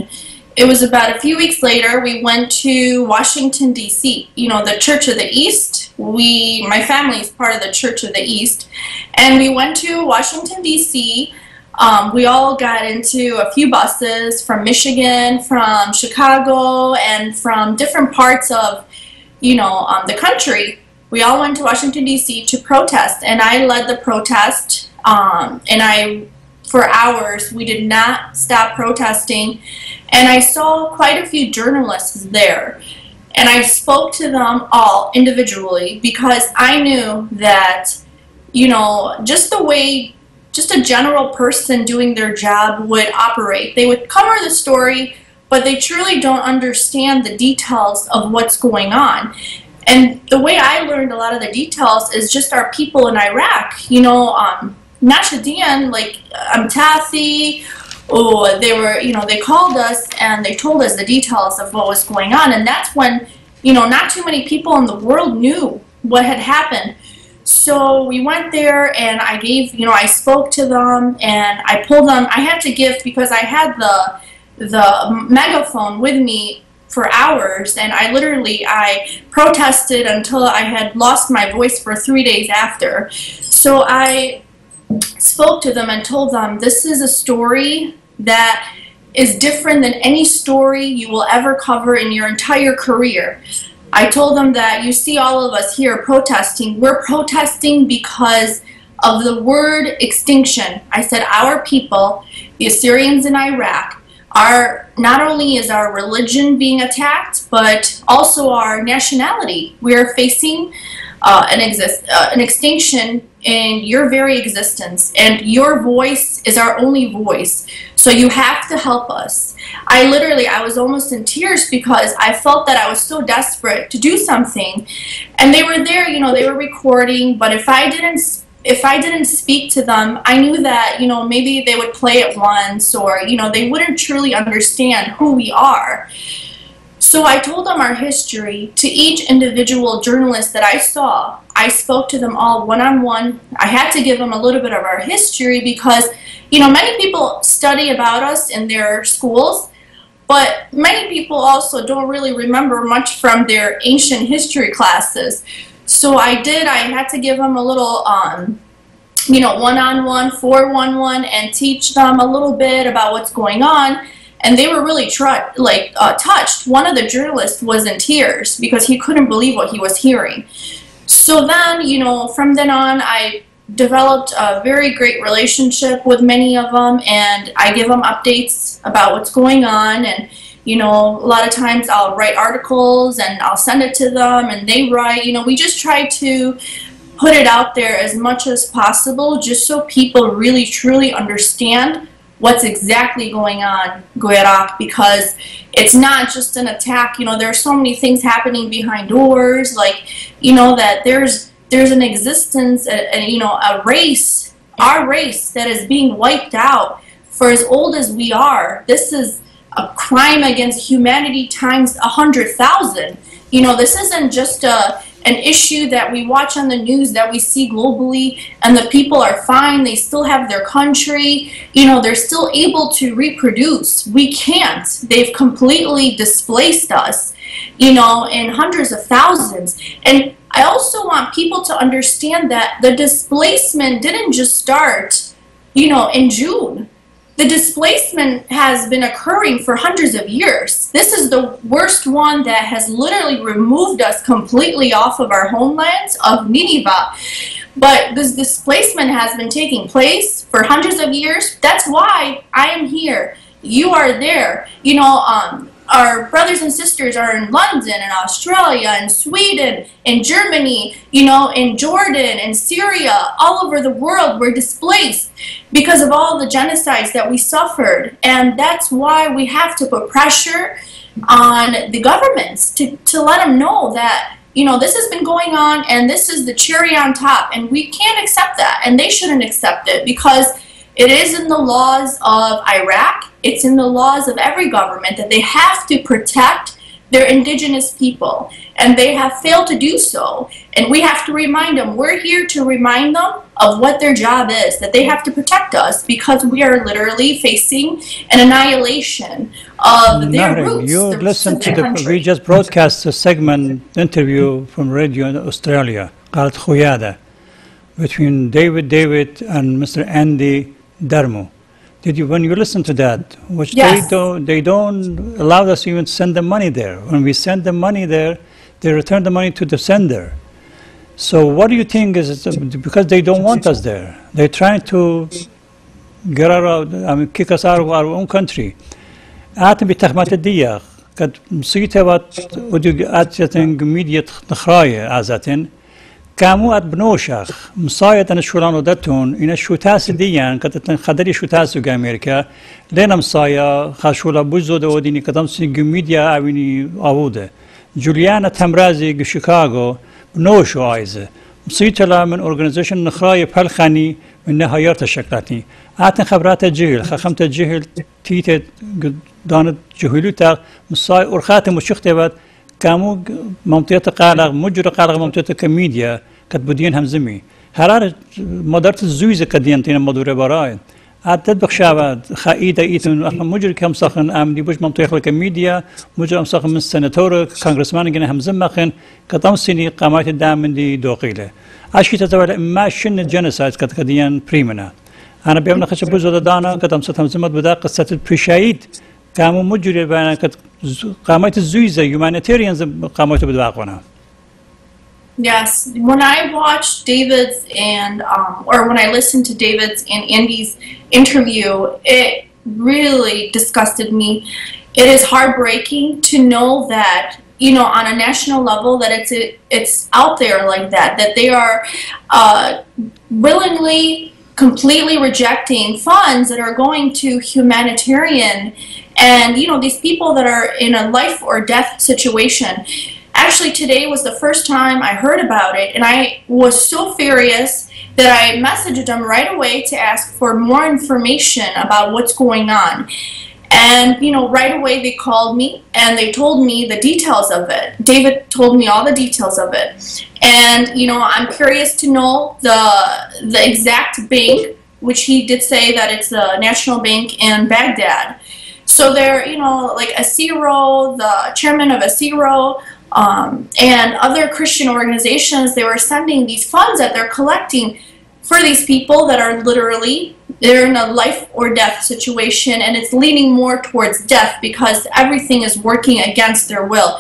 It was about a few weeks later, we went to Washington, D.C., you know, the Church of the East. My family is part of the Church of the East. And we went to Washington, D.C. We all got into a few buses from Michigan, from Chicago, and from different parts of, you know, the country. We all went to Washington, D.C. to protest. And I led the protest. For hours, we did not stop protesting. And I saw quite a few journalists there. And I spoke to them all individually because I knew that, you know, just the way just a general person doing their job would operate. They would cover the story, but they truly don't understand the details of what's going on. And the way I learned a lot of the details is just our people in Iraq. You know, Nashadian, like Amtathi, they were, you know, they called us and they told us the details of what was going on. And that's when, you know, not too many people in the world knew what had happened. So we went there and I gave, you know, I spoke to them and I pulled them. I had to give, because I had the megaphone with me for hours, and I protested until I had lost my voice for 3 days after. So I spoke to them and told them, this is a story that is different than any story you will ever cover in your entire career. I told them that you see all of us here protesting. We're protesting because of the word extinction. I said our people, the Assyrians in Iraq, not only is our religion being attacked, but also our nationality. We are facing an extinction in your very existence, and your voice is our only voice. So you have to help us. I was almost in tears because I felt that I was so desperate to do something. And they were there, you know, they were recording, but if I didn't speak to them, I knew that, you know, maybe they would play it once, or, you know, they wouldn't truly understand who we are. So I told them our history. To each individual journalist that I saw, I spoke to them all one-on-one. I had to give them a little bit of our history because, you know, many people study about us in their schools, but many people also don't really remember much from their ancient history classes. So I had to give them a little, you know, one-on-one, 411, and teach them a little bit about what's going on. And they were really touched. One of the journalists was in tears because he couldn't believe what he was hearing. So then, you know, from then on, I developed a very great relationship with many of them, and I give them updates about what's going on. And you know, a lot of times I'll write articles and I'll send it to them, and they write. You know, we just try to put it out there as much as possible, just so people really truly understand what's exactly going on in Iraq, because it's not just an attack. You know, there are so many things happening behind doors, like, you know, that there's an existence, you know, a race, our race, that is being wiped out for as old as we are. This is a crime against humanity times 100,000. You know, this isn't just an issue that we watch on the news, that we see globally, and the people are fine, they still have their country, you know, they're still able to reproduce. We can't. They've completely displaced us, you know, in hundreds of thousands. And I also want people to understand that the displacement didn't just start, you know, in June. The displacement has been occurring for hundreds of years. This is the worst one that has literally removed us completely off of our homelands of Nineveh. But this displacement has been taking place for hundreds of years. That's why I am here. You are there. You know, our brothers and sisters are in London and Australia and Sweden and Germany, you know, in Jordan and Syria, all over the world. We're displaced because of all the genocides that we suffered. And that's why we have to put pressure on the governments to let them know that, you know, this has been going on and this is the cherry on top, and we can't accept that, and they shouldn't accept it, because it is in the laws of Iraq, it's in the laws of every government, that they have to protect their indigenous people, and they have failed to do so. And we have to remind them, we're here to remind them of what their job is, that they have to protect us, because we are literally facing an annihilation of their Nahren, roots. you listened to we just broadcast a segment interview from radio in Australia, called Khuyada, between David and Mr. Andy Darmo. Did you, when you listen to that, which Yes. they don't allow us even to send the money there. When we send the money there, they return the money to the sender. So what do you think is it, because they don't want us there? They're trying to get out, I mean, kick us out of our own country. آتم بتخمات الدياغ قد مصيته ودي آتيتن قميدية نخراية عزتن كامو ات بنوشخ مصايت أنا شولانو دتون إن الشوتاس ديان قد خدري شوتاسو كأمريكا لنا مصايا خاشولا بوزو دوديني قدام سن قميديا أويني أوده جوليانا تمرازي شيكاغو بنوشو عايزة مصيتها من أورجانيزيشن نخراية بهالخاني من نهايات الشكلاتي آتن خبرات الجهل خخمت الجهل تيت دانت جهلوتا مصاي أرخات مشختبت كامو منطقة قالغ مجرى قالغ منطقة كميديا قد بدين همزمي هرار مدارت الزويزة قدينتين مدورة براي عدد بخشابات خائدة إيتن أخنا مجرى كم ساخن أمدي بوش منطقة كميديا مجرى ساخن من سناتور كونغرسمان جنا همزم مخن قطام سني قامات الدعم من دي دوقيلة عشي تتولى إما شن الجنسايد قد قديان بريمنا أنا بيامنا خش بوزو دانا قطام ستمزمت بدا قصة البريشايد كامو مجرى بنا قد قامات الزويزة humanitarians قامات بدواقنا. Yes, when I watched David's and or when I listened to David's and Andy's interview, it really disgusted me. It is heartbreaking to know that, you know, on a national level, that it's out there like that, that they are willingly, completely rejecting funds that are going to humanitarian, and, you know, these people that are in a life or death situation. Actually, today was the first time I heard about it, and I was so furious that I messaged them right away to ask for more information about what's going on. And, you know, right away they called me and they told me the details of it. David told me all the details of it. And, you know, I'm curious to know the exact bank, which he did say that it's the National Bank in Baghdad. So they're, you know, like Assyria, the chairman of Assyria, and other Christian organizations, they were sending these funds that they're collecting for these people that are literally, they're in a life or death situation, and it's leaning more towards death because everything is working against their will.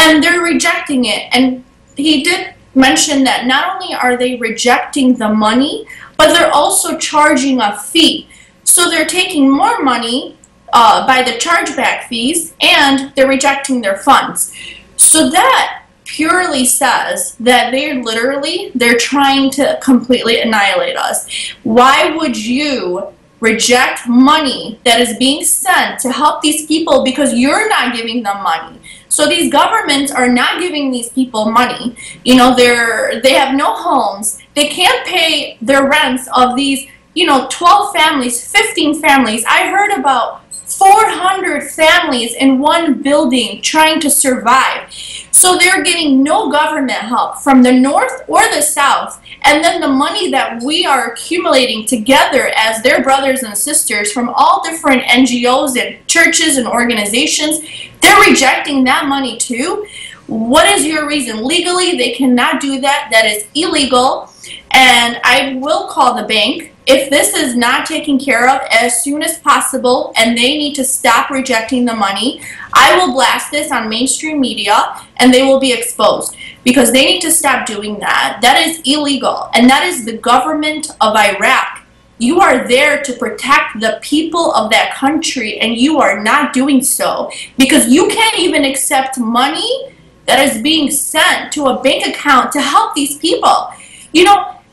And they're rejecting it. And he did mentioned that not only are they rejecting the money, but they're also charging a fee. So they're taking more money by the chargeback fees, and they're rejecting their funds. So that purely says that they're trying to completely annihilate us. Why would you reject money that is being sent to help these people because you're not giving them money? So these governments are not giving these people money. You know, they have no homes. They can't pay their rents of these, 12 families, 15 families. I heard about 400 families in one building trying to survive. So they're getting no government help from the north or the south. And then the money that we are accumulating together as their brothers and sisters from all different NGOs and churches and organizations, they're rejecting that money too. What is your reason? Legally, they cannot do that. That is illegal. And I will call the bank if this is not taken care of as soon as possible, and they need to stop rejecting the money. I will blast this on mainstream media, and they will be exposed because they need to stop doing that. That is illegal, and that is the government of Iraq. You are there to protect the people of that country, and you are not doing so because you can't even accept money that is being sent to a bank account to help these people.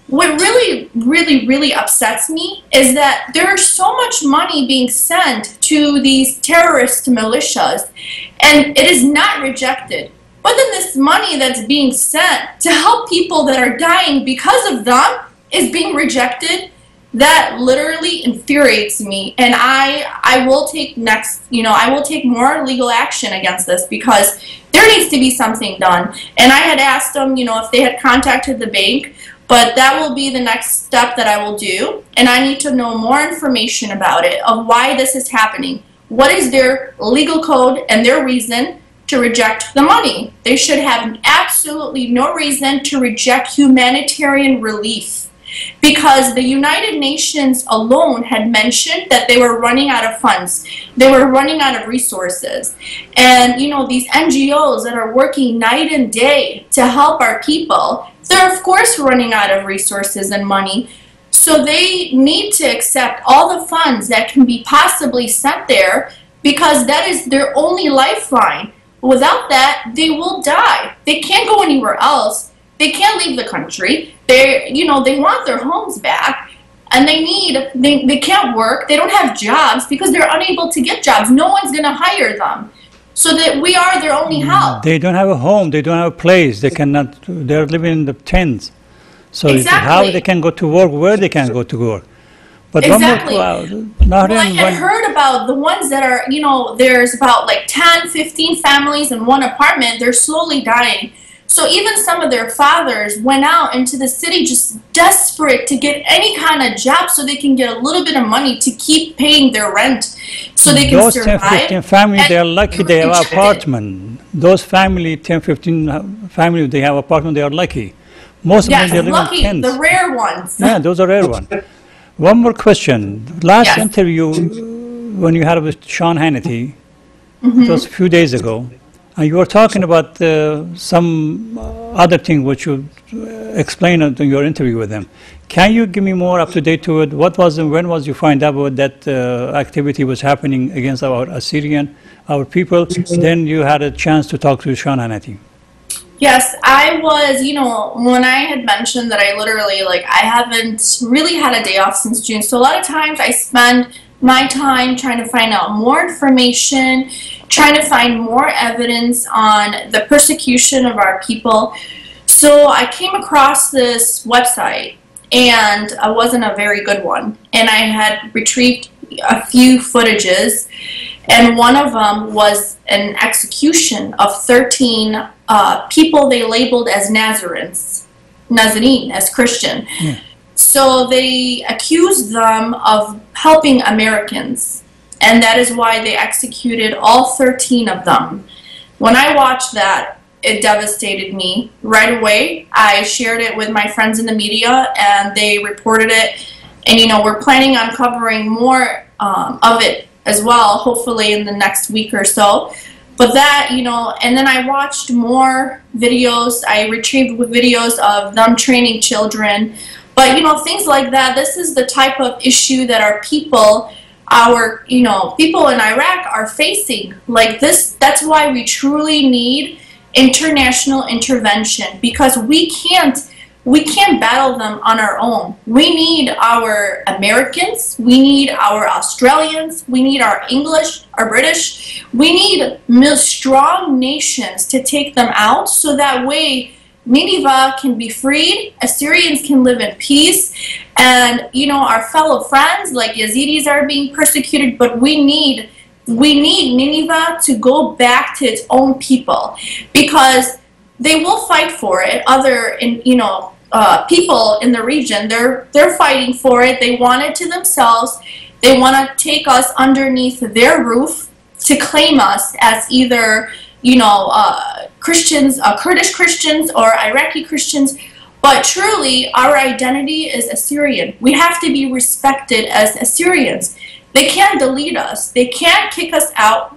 What really upsets me is that there's so much money being sent to these terrorist militias, and it is not rejected. But then this money that's being sent to help people that are dying because of them is being rejected. That literally infuriates me, and I will take I will take more legal action against this because there needs to be something done. And I had asked them, if they had contacted the bank. But that will be the next step that I will do, and I need to know more information about it, of why this is happening. What is their legal code and their reason to reject the money? They should have absolutely no reason to reject humanitarian relief, because the United Nations alone had mentioned that they were running out of funds. They were running out of resources. And, these NGOs that are working night and day to help our people, they're of course running out of resources and money. So they need to accept all the funds that can be possibly sent there because that is their only lifeline. Without that, they will die. They can't go anywhere else. They can't leave the country. They want their homes back, and they can't work. They don't have jobs because they're unable to get jobs. No one's going to hire them. So that we are their only help. They don't have a home. They don't have a place. They're living in the tents. So exactly. How they can go to work, where they can go to work. But exactly. I had heard about the ones that are, there's about like 10, 15 families in one apartment. They're slowly dying. So even some of their fathers went out into the city just desperate to get any kind of job so they can get a little bit of money to keep paying their rent so they can survive. Those 10, 15 families, they are lucky they have an apartment. Those 10, 15 families, they have apartment, they are lucky. Most of them, they live in tents. The rare ones. Yeah, those are rare ones. One more question. Last interview, when you had with Sean Hannity, it was a few days ago. And you were talking about some other thing which you explained in your interview with them. Can you give me more up to date to it? When was you find out about that activity was happening against our our people? Then you had a chance to talk to Sean Hannity. Yes, I was, when I had mentioned that I literally, I haven't really had a day off since June. So a lot of times I spend my time trying to find out more information, trying to find more evidence on the persecution of our people. So I came across this website, and it wasn't a very good one. And I had retrieved a few footages, and one of them was an execution of 13 people they labeled as Nazarene, as Christian. Yeah. So they accused them of helping Americans, and that is why they executed all 13 of them. When I watched that, it devastated me right away. I shared it with my friends in the media, and they reported it. And, we're planning on covering more of it as well, hopefully in the next week or so. But that, you know, and then I watched more videos. I retrieved videos of them training children. But, you know, things like that. This is the type of issue that our people, people in Iraq are facing. Like this, that's why we truly need international intervention, because we can't battle them on our own. We need our Americans, we need our Australians, we need our English, our British. We need strong nations to take them out, so that way Nineveh can be freed, Assyrians can live in peace, and, you know, our fellow friends like Yazidis are being persecuted, but we need Nineveh to go back to its own people, because they will fight for it. People in the region, they're fighting for it. They want it to themselves. They want to take us underneath their roof to claim us as either, Christians, Kurdish Christians or Iraqi Christians. But truly, our identity is Assyrian. We have to be respected as Assyrians. They can't delete us. They can't kick us out.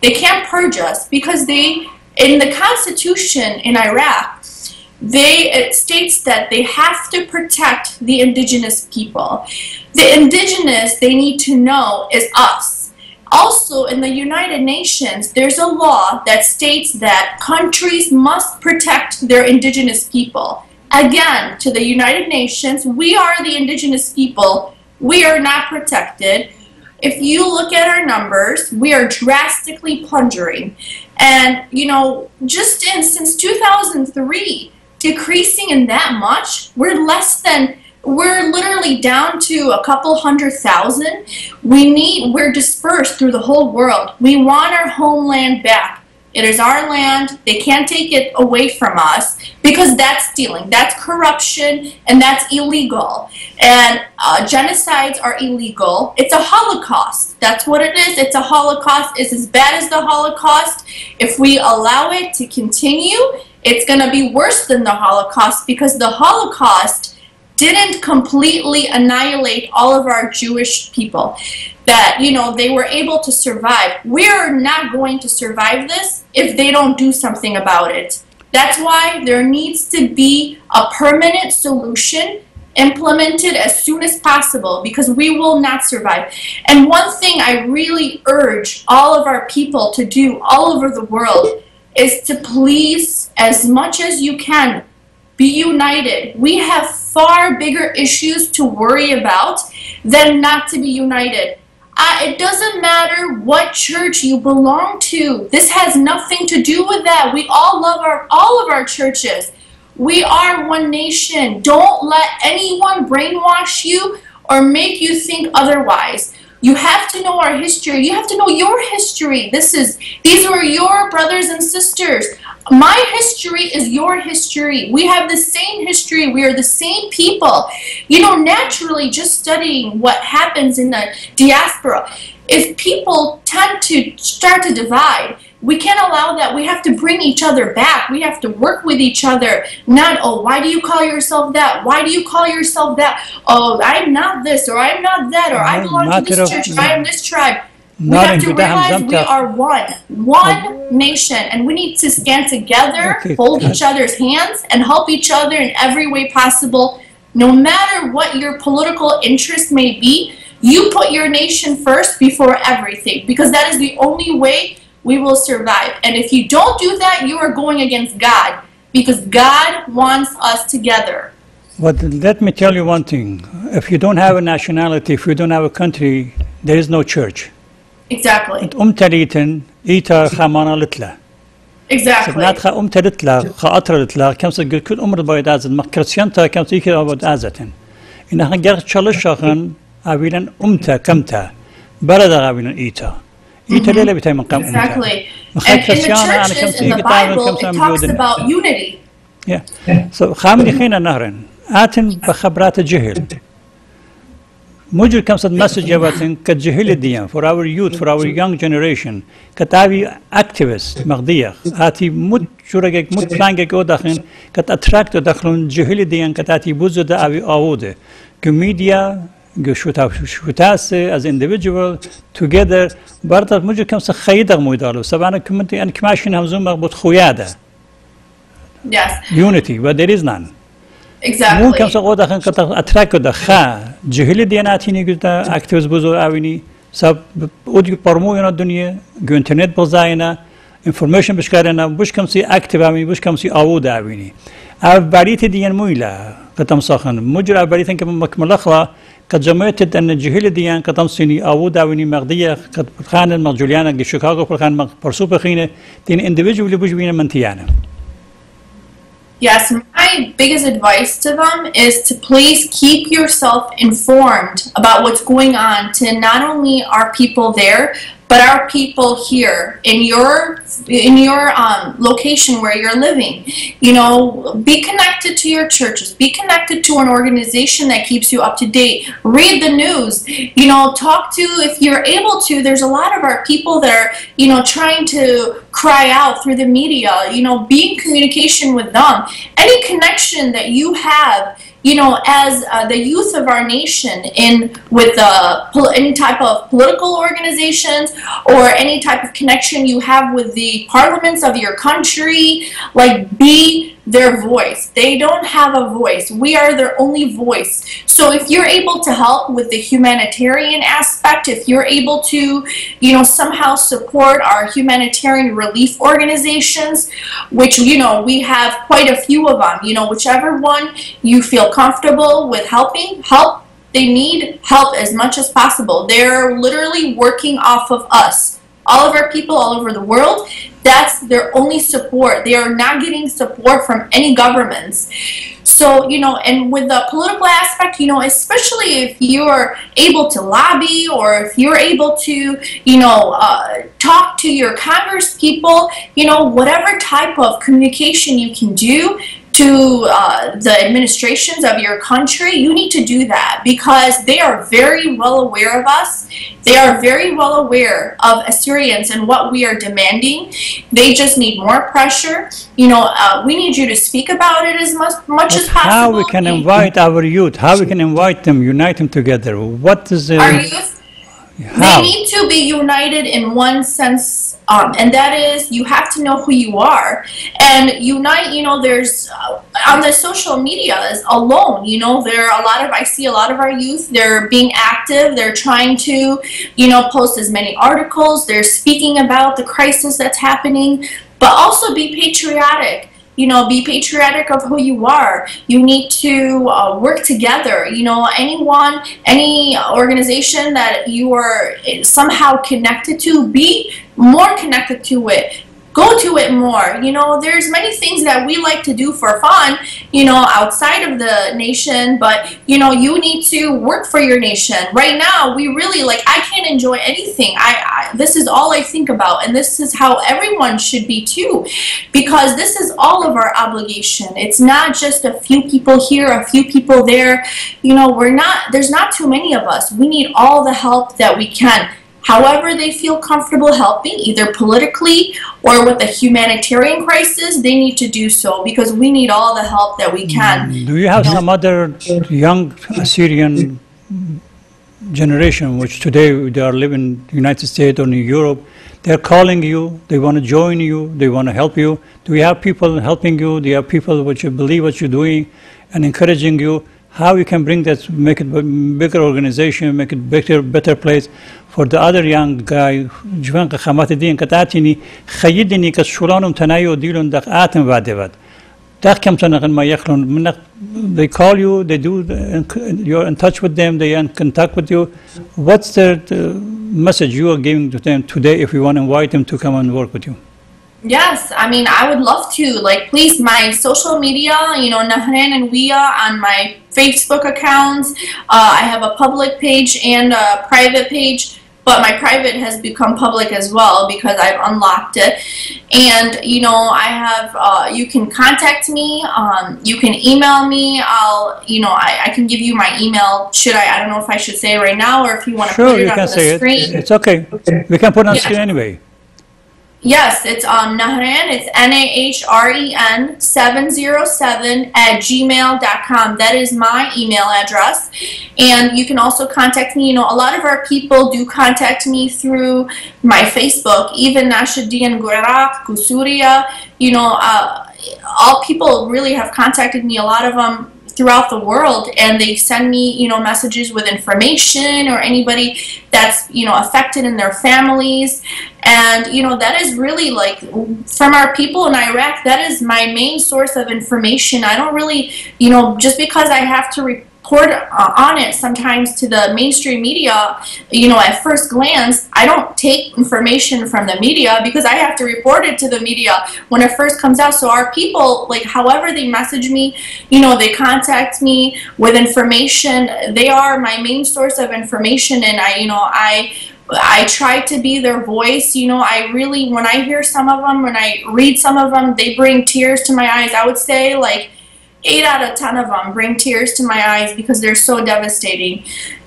They can't purge us, because in the constitution in Iraq, it states that they have to protect the indigenous people. The indigenous, they need to know, is us. Also, in the United Nations, there's a law that states that countries must protect their indigenous people. Again, to the United Nations, we are the indigenous people. We are not protected. If you look at our numbers, we are drastically plunging. And, since 2003, decreasing in that much, we're literally down to a couple 100,000. We're dispersed through the whole world. We want our homeland back. It is our land. They can't take it away from us, because that's stealing, that's corruption, and that's illegal. And genocides are illegal. It's a Holocaust. That's what it is. It's a Holocaust. It's as bad as the Holocaust. If we allow it to continue, it's going to be worse than the Holocaust, because the Holocaust didn't completely annihilate all of our Jewish people. That, they were able to survive. We're not going to survive this if they don't do something about it. That's why there needs to be a permanent solution implemented as soon as possible, because we will not survive. And one thing I really urge all of our people to do all over the world is to please, as much as you can, be united. We have far bigger issues to worry about than not to be united. It doesn't matter what church you belong to. This has nothing to do with that. We all love all of our churches. We are one nation. Don't let anyone brainwash you or make you think otherwise. You have to know our history. You have to know your history. These were your brothers and sisters. My history is your history. We have the same history. We are the same people. Naturally, just studying what happens in the diaspora, if people tend to start to divide, we can't allow that. We have to bring each other back. We have to work with each other. Not, oh, why do you call yourself that? Why do you call yourself that? Oh, I'm not this, or I'm not that, or I belong to this church, or I am this tribe. We have to realize we are one nation, and we need to stand together, hold each other's hands, and help each other in every way possible. No matter what your political interest may be, you put your nation first before everything, because that is the only way we will survive. And if you don't do that, you are going against God, because God wants us together. But let me tell you one thing. If you don't have a nationality, if you don't have a country, there is no church. Exactly. Exactly. ناتخا تلتلا خاطر تلا كم سجل كل عمر بايد أزد ما كريستيانتا كم سيكي أبد أزتن إنها جر تشلشخن أبيلن كمتا بلد أبيلن إيتا ليلة بتاعي من قام Exactly. And in the churches, in the Bible, it talks about unity. Yeah. So خامني خينا نهرن آتن بخبرات الجهل موجود كم صد مسج جواتن كجهل الديان for our youth, for our young generation كتابي activist مغدية آتي مد شورجك مد فلانجك أو داخل كت attract داخلون جهل الديان كتاتي بوزو دا أبي أوده كميديا شوتاسه as individual together برضه موجود كم سخيدة مويدالو سبعنا كمنتي أنا كماشين همزوم مغبوط خويادة Yes. unity but there is none. Exactly. مو كم سقودا خن كتا أتراك ده خا جهل دياناتي نيجوتا activists بزو أويني سب أودي برمو ينا الدنيا جو إنترنت بزاينا information بشكارنا بوش كم سي active أويني بوش كم سي أود أويني أف بريت ديان مويلا كتم سخن مجرى بريتن كم مكمل أخلا كجمعت أن جهل ديان كتم سيني أود أويني مغدية كت خان المجوليانا دي شيكاغو بالخان برسو بخينة تين individual بوش بينا منتيانا. Yes, my biggest advice to them is to please keep yourself informed about what's going on to not only our people there, but our people here in your location where you're living. You know, be connected to your churches, be connected to an organization that keeps you up to date. Read the news, you know, talk to, if you're able to, there's a lot of our people that are, you know, trying to cry out through the media, you know, be in communication with them. Any connection that you have, you know, as the youth of our nation with any type of political organizations or any type of connection you have with the parliaments of your country, like be their voice. They don't have a voice. We are their only voice. So if you're able to help with the humanitarian aspect, if you're able to, you know, somehow support our humanitarian relief organizations, which, you know, we have quite a few of them, you know, whichever one you feel comfortable with helping, help. They need help as much as possible. They're literally working off of us. All of our people all over the world, that's their only support. They are not getting support from any governments. So, you know, and with the political aspect, you know, especially if you're able to lobby or if you're able to, you know, talk to your Congress people, you know, whatever type of communication you can do to the administrations of your country, you need to do that because they are very well aware of us. They are very well aware of Assyrians and what we are demanding. They just need more pressure. You know, we need you to speak about it as much as possible. How we can invite our youth? How we can invite them, unite them together? What is the... Our youth, they need to be united in one sense. And that is, you have to know who you are and unite. You know, there's on the social media alone, you know, I see a lot of our youth, they're being active, they're trying to, you know, post as many articles, they're speaking about the crisis that's happening, but also be patriotic. You know, be patriotic of who you are. You need to work together. You know, any organization that you are somehow connected to, be more connected to it. Go to it more. You know, there's many things that we like to do for fun, you know, outside of the nation, but, you know, you need to work for your nation. Right now, we really, like, I can't enjoy anything. This is all I think about, and this is how everyone should be too, because this is all of our obligation. It's not just a few people here, a few people there. You know, there's not too many of us. We need all the help that we can. However they feel comfortable helping, either politically or with the humanitarian crisis, they need to do so because we need all the help that we can. Do you have some other young Assyrian generation which today they are living in the United States or in Europe? They're calling you, they want to join you, they want to help you. Do you have people helping you? Do you have people which believe what you're doing and encouraging you? How you can bring that, make it a bigger organization, make it better place for the other young guy. جوان قامات الدين كتاتني خيدني كشولانهم تنايو ديلون دقاتم بعد. ده كم سنة ما يخلون منك. They call you, they do. You're in touch with them. They are in contact with you. What's the message you are giving to them today if you want to invite them to come and work with you? Yes, I mean, I would love to. Like, please, my social media, you know, Nahren and Anweya on my Facebook accounts. I have a public page and a private page, but my private has become public as well because I've unlocked it. And, you know, I have, you can contact me, you can email me. I can give you my email. I don't know if I should say it right now or if you want to put it on the screen. It's okay. We can put it on the screen anyway. Yes, it's Nahren. It's NAHREN 707@gmail.com. That is my email address. And you can also contact me. You know, a lot of our people do contact me through my Facebook, even Nashadian Gurak, Gusuria. You know, all people really have contacted me, a lot of them throughout the world, and they send me, you know, messages with information, or anybody that's, you know, affected in their families. And, you know, that is really, like, from our people in Iraq, that is my main source of information. I don't really, you know, just because I have to report on it sometimes to the mainstream media, you know, at first glance, I don't take information from the media because I have to report it to the media when it first comes out. So our people, like, however they message me, you know, they contact me with information. They are my main source of information, and I try to be their voice. You know, I really, when I hear some of them, when I read some of them, they bring tears to my eyes. I would say, like, 8 out of 10 of them bring tears to my eyes because they're so devastating.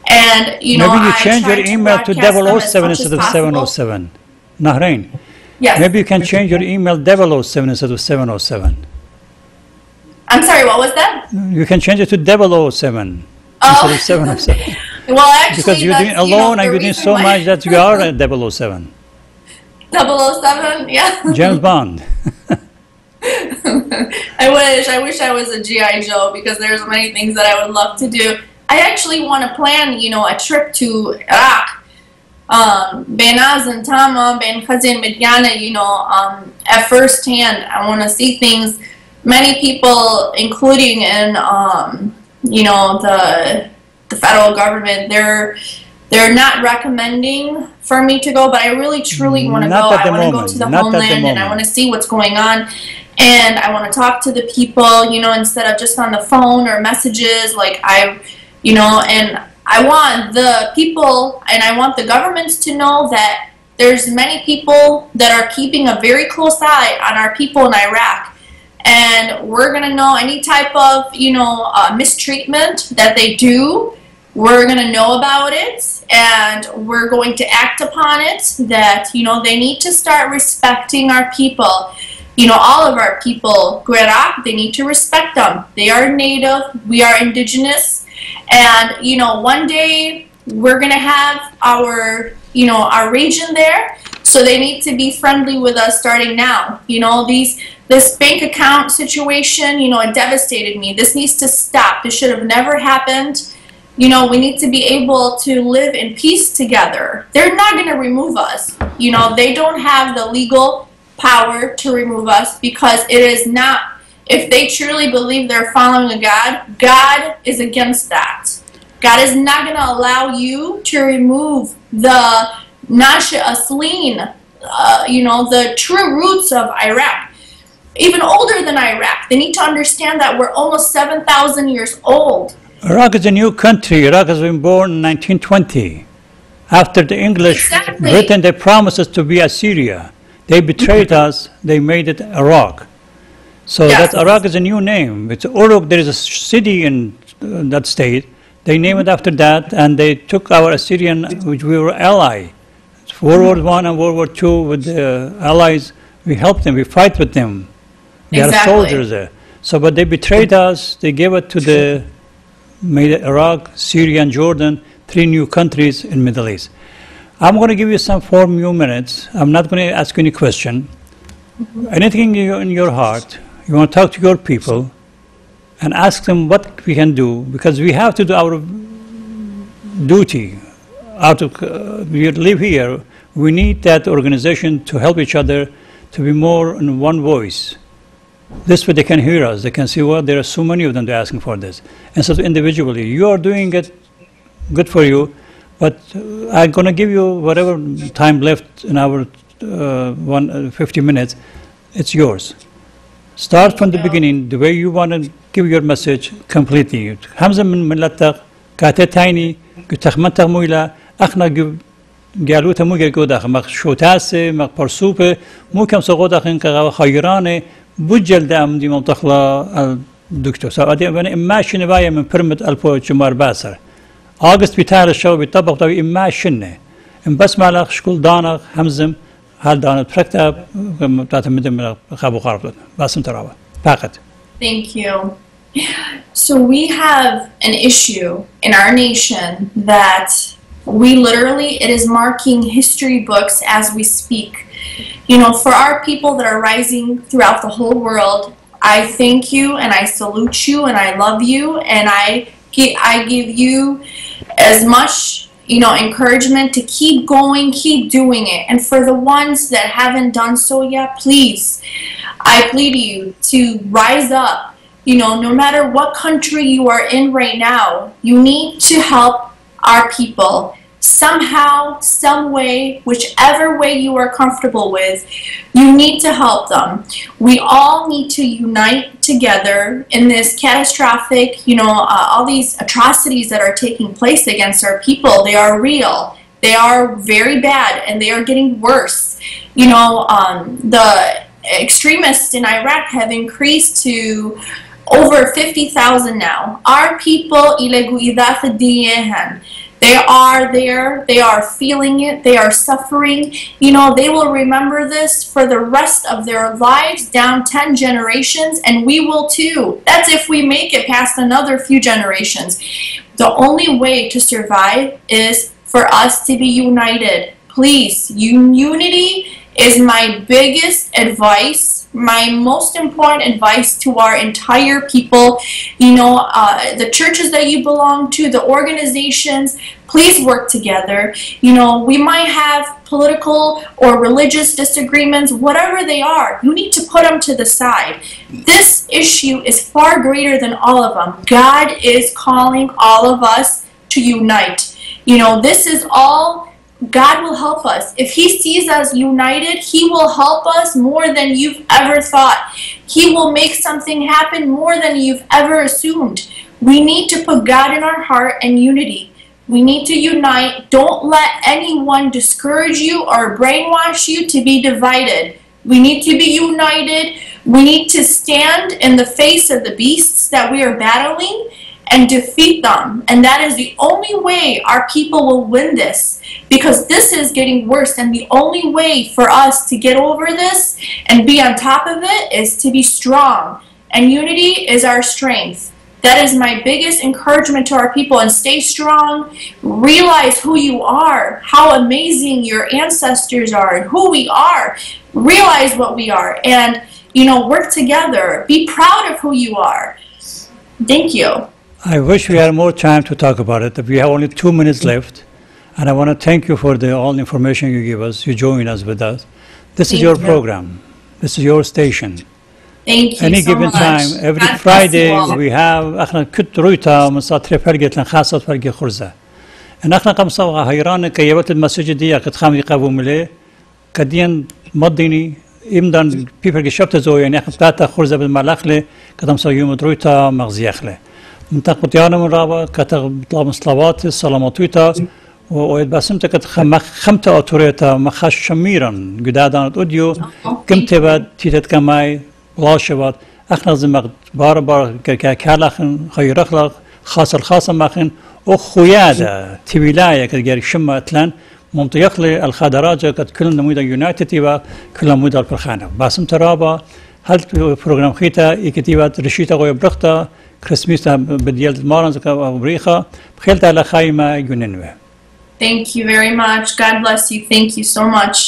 And, you know, maybe you change your email to 007 instead of 707. Nahren. Yes. Maybe you can change your email 007 instead of 707. I'm sorry, what was that? You can change it to 007 instead of 707. Well, actually, because you're doing alone, and you're doing so much that you are a 007. 007, yeah. James Bond. I wish I was a G.I. Joe, because there's many things that I would love to do. I actually want to plan, you know, a trip to Iraq. Benaz and Tama, Ben Khazin Midyana, you know, at first hand. I want to see things. Many people, including in, you know, the federal government, they're not recommending for me to go, but I really truly want to go. I want to go to the homeland, and I want to see what's going on. And I want to talk to the people, you know, instead of just on the phone or messages. Like, you know, and I want the people and I want the governments to know that there's many people that are keeping a very close eye on our people in Iraq. And we're going to know any type of, you know, mistreatment that they do. We're going to know about it, and we're going to act upon it, that, you know, they need to start respecting our people. You know, all of our people, Guerak, they need to respect them. They are native, we are indigenous, and, you know, one day we're going to have our, you know, our region there, so they need to be friendly with us starting now. You know, this bank account situation, you know, it devastated me. This needs to stop. This should have never happened. You know, we need to be able to live in peace together. They're not going to remove us. You know, they don't have the legal power to remove us, because it is not, if they truly believe they're following a God, God is against that. God is not going to allow you to remove the Nasha Asleen, you know, the true roots of Iraq. Even older than Iraq. They need to understand that we're almost 7,000 years old. Iraq is a new country. Iraq has been born in 1920. After the English, Britain, they promised us to be Assyria. They betrayed us. They made it Iraq. So that Iraq is a new name. It's Uruk. There is a city in that state. They named it after that, and they took our Assyrian, which we were ally. It's World War I and World War II with the allies. We helped them. We fight with them. We are soldiers there. So, but they betrayed us. They gave it to the, made it Iraq, Syria, and Jordan, 3 new countries in Middle East. I'm going to give you some 4 new minutes. I'm not going to ask you any question. Anything in your heart, you want to talk to your people and ask them what we can do, because we have to do our duty. We live here. We need that organization to help each other to be more in one voice. This way they can hear us. They can see, well, there are so many of them they're asking for this. And so individually, you are doing it, good for you, but I'm going to give you whatever time left in our 50 minutes. It's yours. Start from the beginning, the way you want to give your message completely. Hamza min millatak, kate tiny, gutachmantag muila, akhna قالوا تمو جوداخ مق شوتاسه مق برسوبه مو كم سقوطاخ إنك خيرانه بجل دام دي منطقة الدكتور سأدي أنا إماشي نبايا من برمت ألفو جمار باسر أغسطس بتاع الشو بيطبق طبي إماشي إن بس مالك شكل دانك همزم هل دانت فرقتا تعتمد من خابو خارطون باسم ترابا فقط. Thank you. So we have an issue in our nation that we literally, it is marking history books as we speak. You know, for our people that are rising throughout the whole world, I thank you and I salute you and I love you and I give you as much, you know, encouragement to keep going, keep doing it. And for the ones that haven't done so yet, please, I plead you to rise up. You know, no matter what country you are in right now, you need to help our people somehow, some way, whichever way you are comfortable with. You need to help them. We all need to unite together in this catastrophic, you know, all these atrocities that are taking place against our people. They are real. They are very bad and they are getting worse. You know, the extremists in Iraq have increased to over 50,000 now. Our people, they are there, they are feeling it, they are suffering. You know, they will remember this for the rest of their lives, down 10 generations, and we will too. That's if we make it past another few generations. The only way to survive is for us to be united. Please, unity is my biggest advice, my most important advice to our entire people. You know, the churches that you belong to, the organizations, please work together. You know, we might have political or religious disagreements, whatever they are, you need to put them to the side. This issue is far greater than all of them. God is calling all of us to unite. You know, this is all. God will help us. If He sees us united, He will help us more than you've ever thought. He will make something happen more than you've ever assumed. We need to put God in our heart and unity. We need to unite. Don't let anyone discourage you or brainwash you to be divided. We need to be united. We need to stand in the face of the beasts that we are battling and defeat them. And that is the only way our people will win this, because this is getting worse, and the only way for us to get over this and be on top of it is to be strong, and unity is our strength. That is my biggest encouragement to our people. And stay strong, realize who you are, how amazing your ancestors are and who we are. Realize what we are and, you know, work together. Be proud of who you are. Thank you. I wish we had more time to talk about it. We have only 2 minutes left, and I want to thank you for all the information you give us. You join us with us. This is your program. This is your station. Thank you Any so given much. time, every God Friday bless you all. we have. احنا كنت رويتا مساتري فرقت لن خاصة فرق خرزة. إن احنا قام صوها هيران كيبت المسجد دي قد خام يقابو ملي كدين مديني إمدان بيفرق شبت زوي يعني احنا بتاعتا خرزة بالملاخلة كدام صو يوم رويتا مغزيخلة. منطقة ديانا من رابا كتب طلاب صلوات السلاماتويتا وباسمت كت خمت أطوريتا مخاش شميرا قدادان أوديو كمت بعد تيتت كماي لاشبات اخنا زمق بار كالاخن خيرخلق خاصة ماخن وخيادة تبيلايا كتجاري شمة اتلان منطقة الخضراجة كت كل نموذج يونايتد تبا كل نموذج الفرخانة باسم ترابا هل برنامج خيتا يكتيبات رشيتا غوي برختا كريسميستا بديال مارنز كابريخا بخيلتا على خايمة يوننوه. Thank you very much. God bless you. Thank you so much.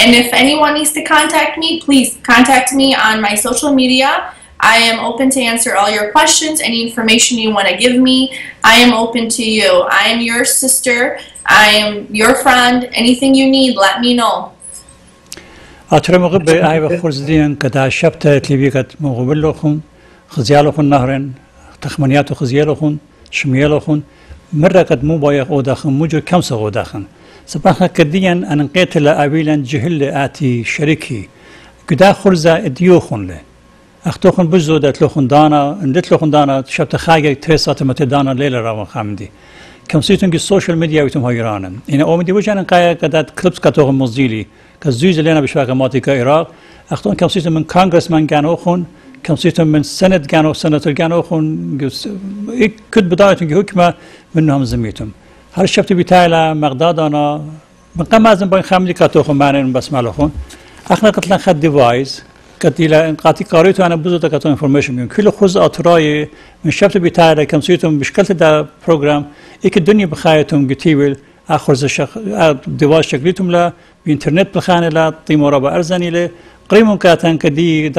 And if anyone needs to contact me, please contact me on my social media. I am open to answer all your questions, any information you want to give me. I am open to you. I am your sister. I am your friend. Anything you need, let me know. أترى مغبى أي بخرزدين كدا شبتة تلبيكت مغبلوخن خزيالوخن نهرن تخمنياتو خزيالوخن شميالوخن مرة قد مو بايق أوداخن موجو كمسة أوداخن سبحان كديا أن قتل أبيلا جهل آتي شريكي كدا خرزة إديوخن له أختوخن بزودة تلوخن دانا ندت لوخن دانا شبتة خاجة تريسات متى دانا ليلة راون خامدي كمسيتون كي السوشيال ميديا ويتم هيرانا إن أومدي وجهنا قاية كدا كليبس كاتوغن مزديلي كزوج لنا بشبكة ماتيكا العراق أختون كمسيتون من كونغرسمان كانوخن كمسيتون من سنت كانوا سنتور كانوخن كد بداية حكمة منهم زميتهم هل الشبت بتاعنا مقدادنا بقى مازن باين خامدي كاتوخو مانن بس مالوخون اخنا قتلن خد ديفايس كتيلا قاتي قاريتو انا بزو تكاتو انفورميشن من كل خز اطراي من شفت بتاعي كمسيتهم بشكلت دا بروجرام ايك الدنيا بخايتهم قتيبل اخر ديفايس شكلتهم لا بانترنت بخانه لا طيمورا بارزاني له قريمون كاتن كدي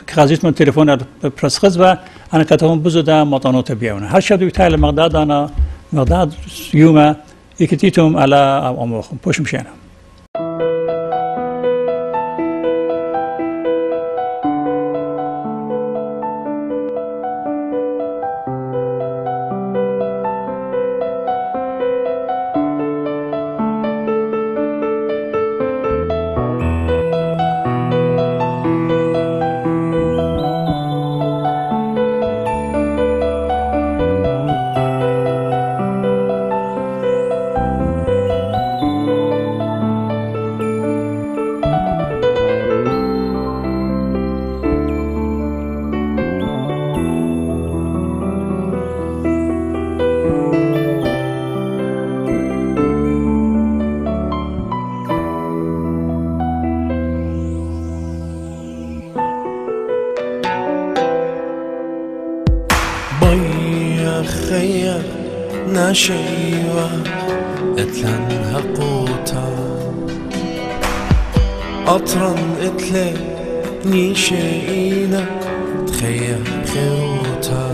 خازيت من تليفون برس خزبه انا كاتهم بزو دا مطانوت بيونا هل شفت بتاعي مقداد انا مقداد يوما ايكتيتهم على اموخهم بوش مشينا نشيوة اتلنها قوتا أطرن اتلي نيشينا تخيا خيروتا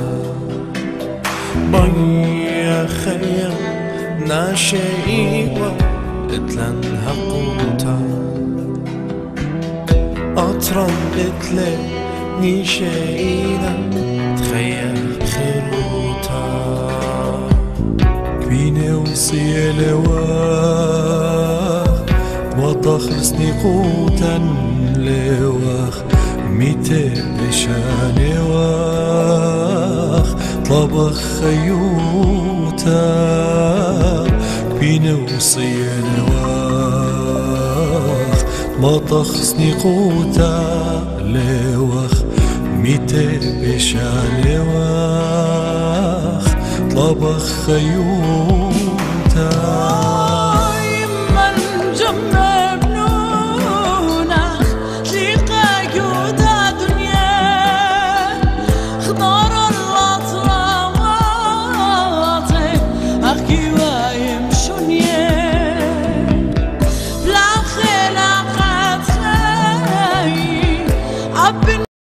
بيا خيا نشيوة اتلنها قوتا أطرن اتلي نيشينا تخيا خيروتا بيني وصي لواخ وطخصني قوتا لواخ ميتي بشاني واخ طبخ خيوتا بيني وصي لواخ وطخصني قوتا لواخ ميتي بشاني واخ طبخ خيوتا